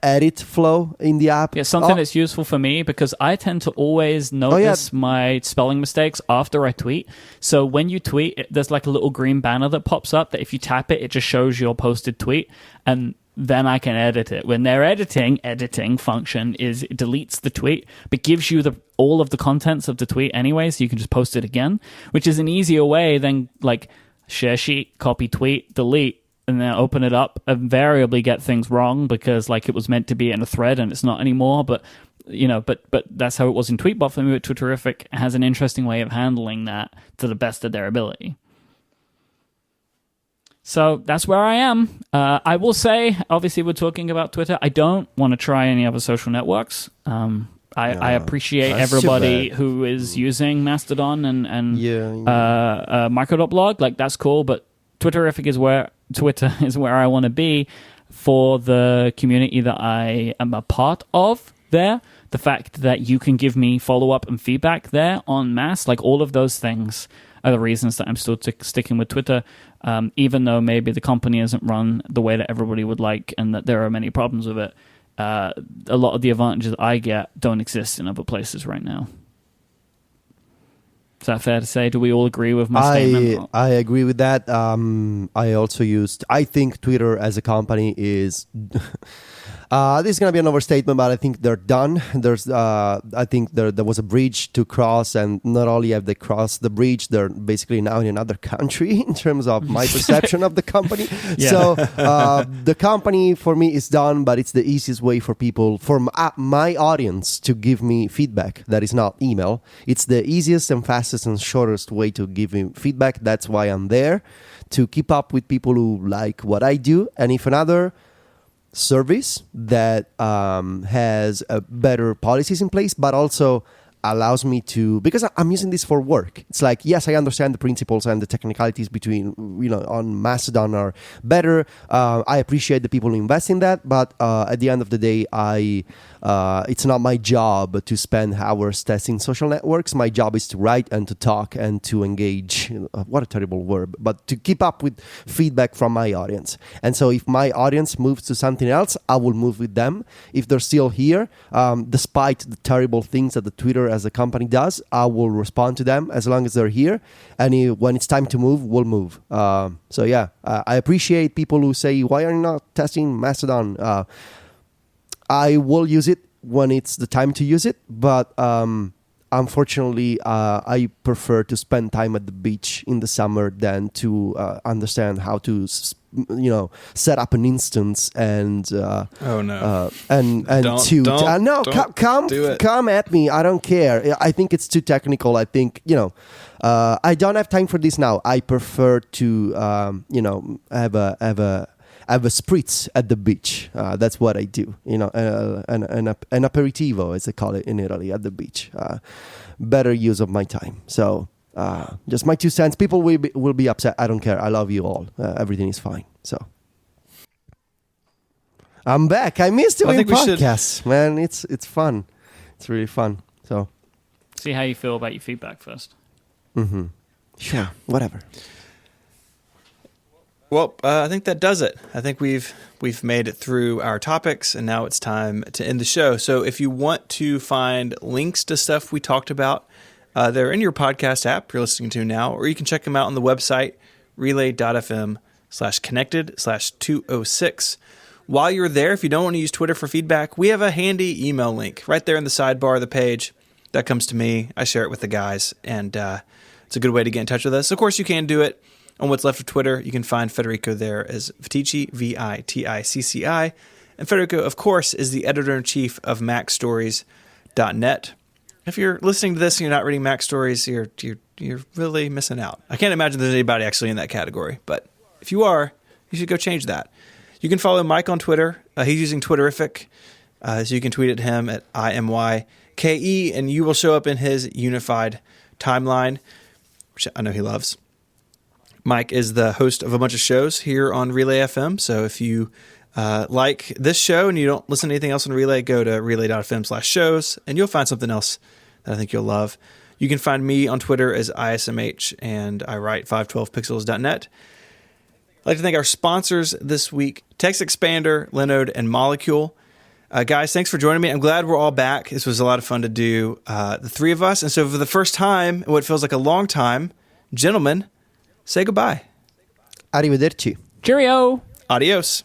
edit flow in the app. Yeah, something that's useful for me because I tend to always notice my spelling mistakes after I tweet. So when you tweet, there's like a little green banner that pops up that if you tap it, it just shows your posted tweet, and then I can edit it. When their editing function is it deletes the tweet, but gives you all of the contents of the tweet anyway, so you can just post it again, which is an easier way than like share sheet, copy tweet, delete, and then open it up, invariably get things wrong because like it was meant to be in a thread and it's not anymore. But but that's how it was in Tweetbot for me. But Twitterrific has an interesting way of handling that to the best of their ability. So that's where I am. I will say, obviously, we're talking about Twitter. I don't want to try any other social networks. I appreciate everybody who is using Mastodon and Micro.blog. Like, that's cool, but Twitter is where I want to be for the community that I am a part of there. The fact that you can give me follow-up and feedback there en masse, like all of those things are the reasons that I'm still sticking with Twitter, even though maybe the company isn't run the way that everybody would like and that there are many problems with it. A lot of the advantages I get don't exist in other places right now. Is that fair to say? Do we all agree with my statement? I agree with that. I think Twitter as a company is... this is going to be an overstatement, but I think they're done. I think there was a bridge to cross, and not only have they crossed the bridge, they're basically now in another country in terms of my perception of the company. Yeah. So the company for me is done, but it's the easiest way for people, for my audience, to give me feedback that is not email. It's the easiest and fastest and shortest way to give me feedback. That's why I'm there, to keep up with people who like what I do. And if another service that has better policies in place, but also allows me to, because I'm using this for work. It's like, yes, I understand the principles and the technicalities between, on Mastodon are better. I appreciate the people who invest in that, but at the end of the day, it's not my job to spend hours testing social networks. My job is to write and to talk and to engage. What a terrible verb, but to keep up with feedback from my audience. And so if my audience moves to something else, I will move with them. If they're still here, despite the terrible things that the Twitter as a company does, I will respond to them as long as they're here. And when it's time to move, we'll move. I appreciate people who say, why are you not testing Mastodon? I will use it when it's the time to use it, but unfortunately, I prefer to spend time at the beach in the summer than to understand how to, set up an instance and come at me. I don't care. I think it's too technical. I think I don't have time for this now. I prefer to have a spritz at the beach. That's what I do. An aperitivo, as they call it in Italy, at the beach. Better use of my time. So just my 2 cents. People will be upset. I don't care. I love you all. Everything is fine. So I'm back. I missed doing think we should- podcasts, man. It's fun. It's really fun. So, See how you feel about your feedback first. sure, whatever. Well, I think that does it. I think we've made it through our topics, and now it's time to end the show. So if you want to find links to stuff we talked about, they're in your podcast app you're listening to now, or you can check them out on the website, relay.fm/connected/206. While you're there, if you don't want to use Twitter for feedback, we have a handy email link right there in the sidebar of the page. That comes to me. I share it with the guys, and it's a good way to get in touch with us. Of course, you can do it on what's left of Twitter. You can find Federico there as Viticci, Viticci. And Federico, of course, is the editor-in-chief of MacStories.net. If you're listening to this and you're not reading Mac Stories, you're really missing out. I can't imagine there's anybody actually in that category, but if you are, you should go change that. You can follow Mike on Twitter. He's using Twitterrific, so you can tweet at him at IMYKE, and you will show up in his unified timeline, which I know he loves. Mike is the host of a bunch of shows here on Relay FM, so if you like this show and you don't listen to anything else on Relay, go to relay.fm/shows, and you'll find something else that I think you'll love. You can find me on Twitter as ISMH, and I write 512pixels.net. I'd like to thank our sponsors this week, TextExpander, Linode, and Molecule. Guys, thanks for joining me. I'm glad we're all back. This was a lot of fun to do, the three of us. And so for the first time, in what feels like a long time, gentlemen, say goodbye. Arrivederci. Cheerio! Adios.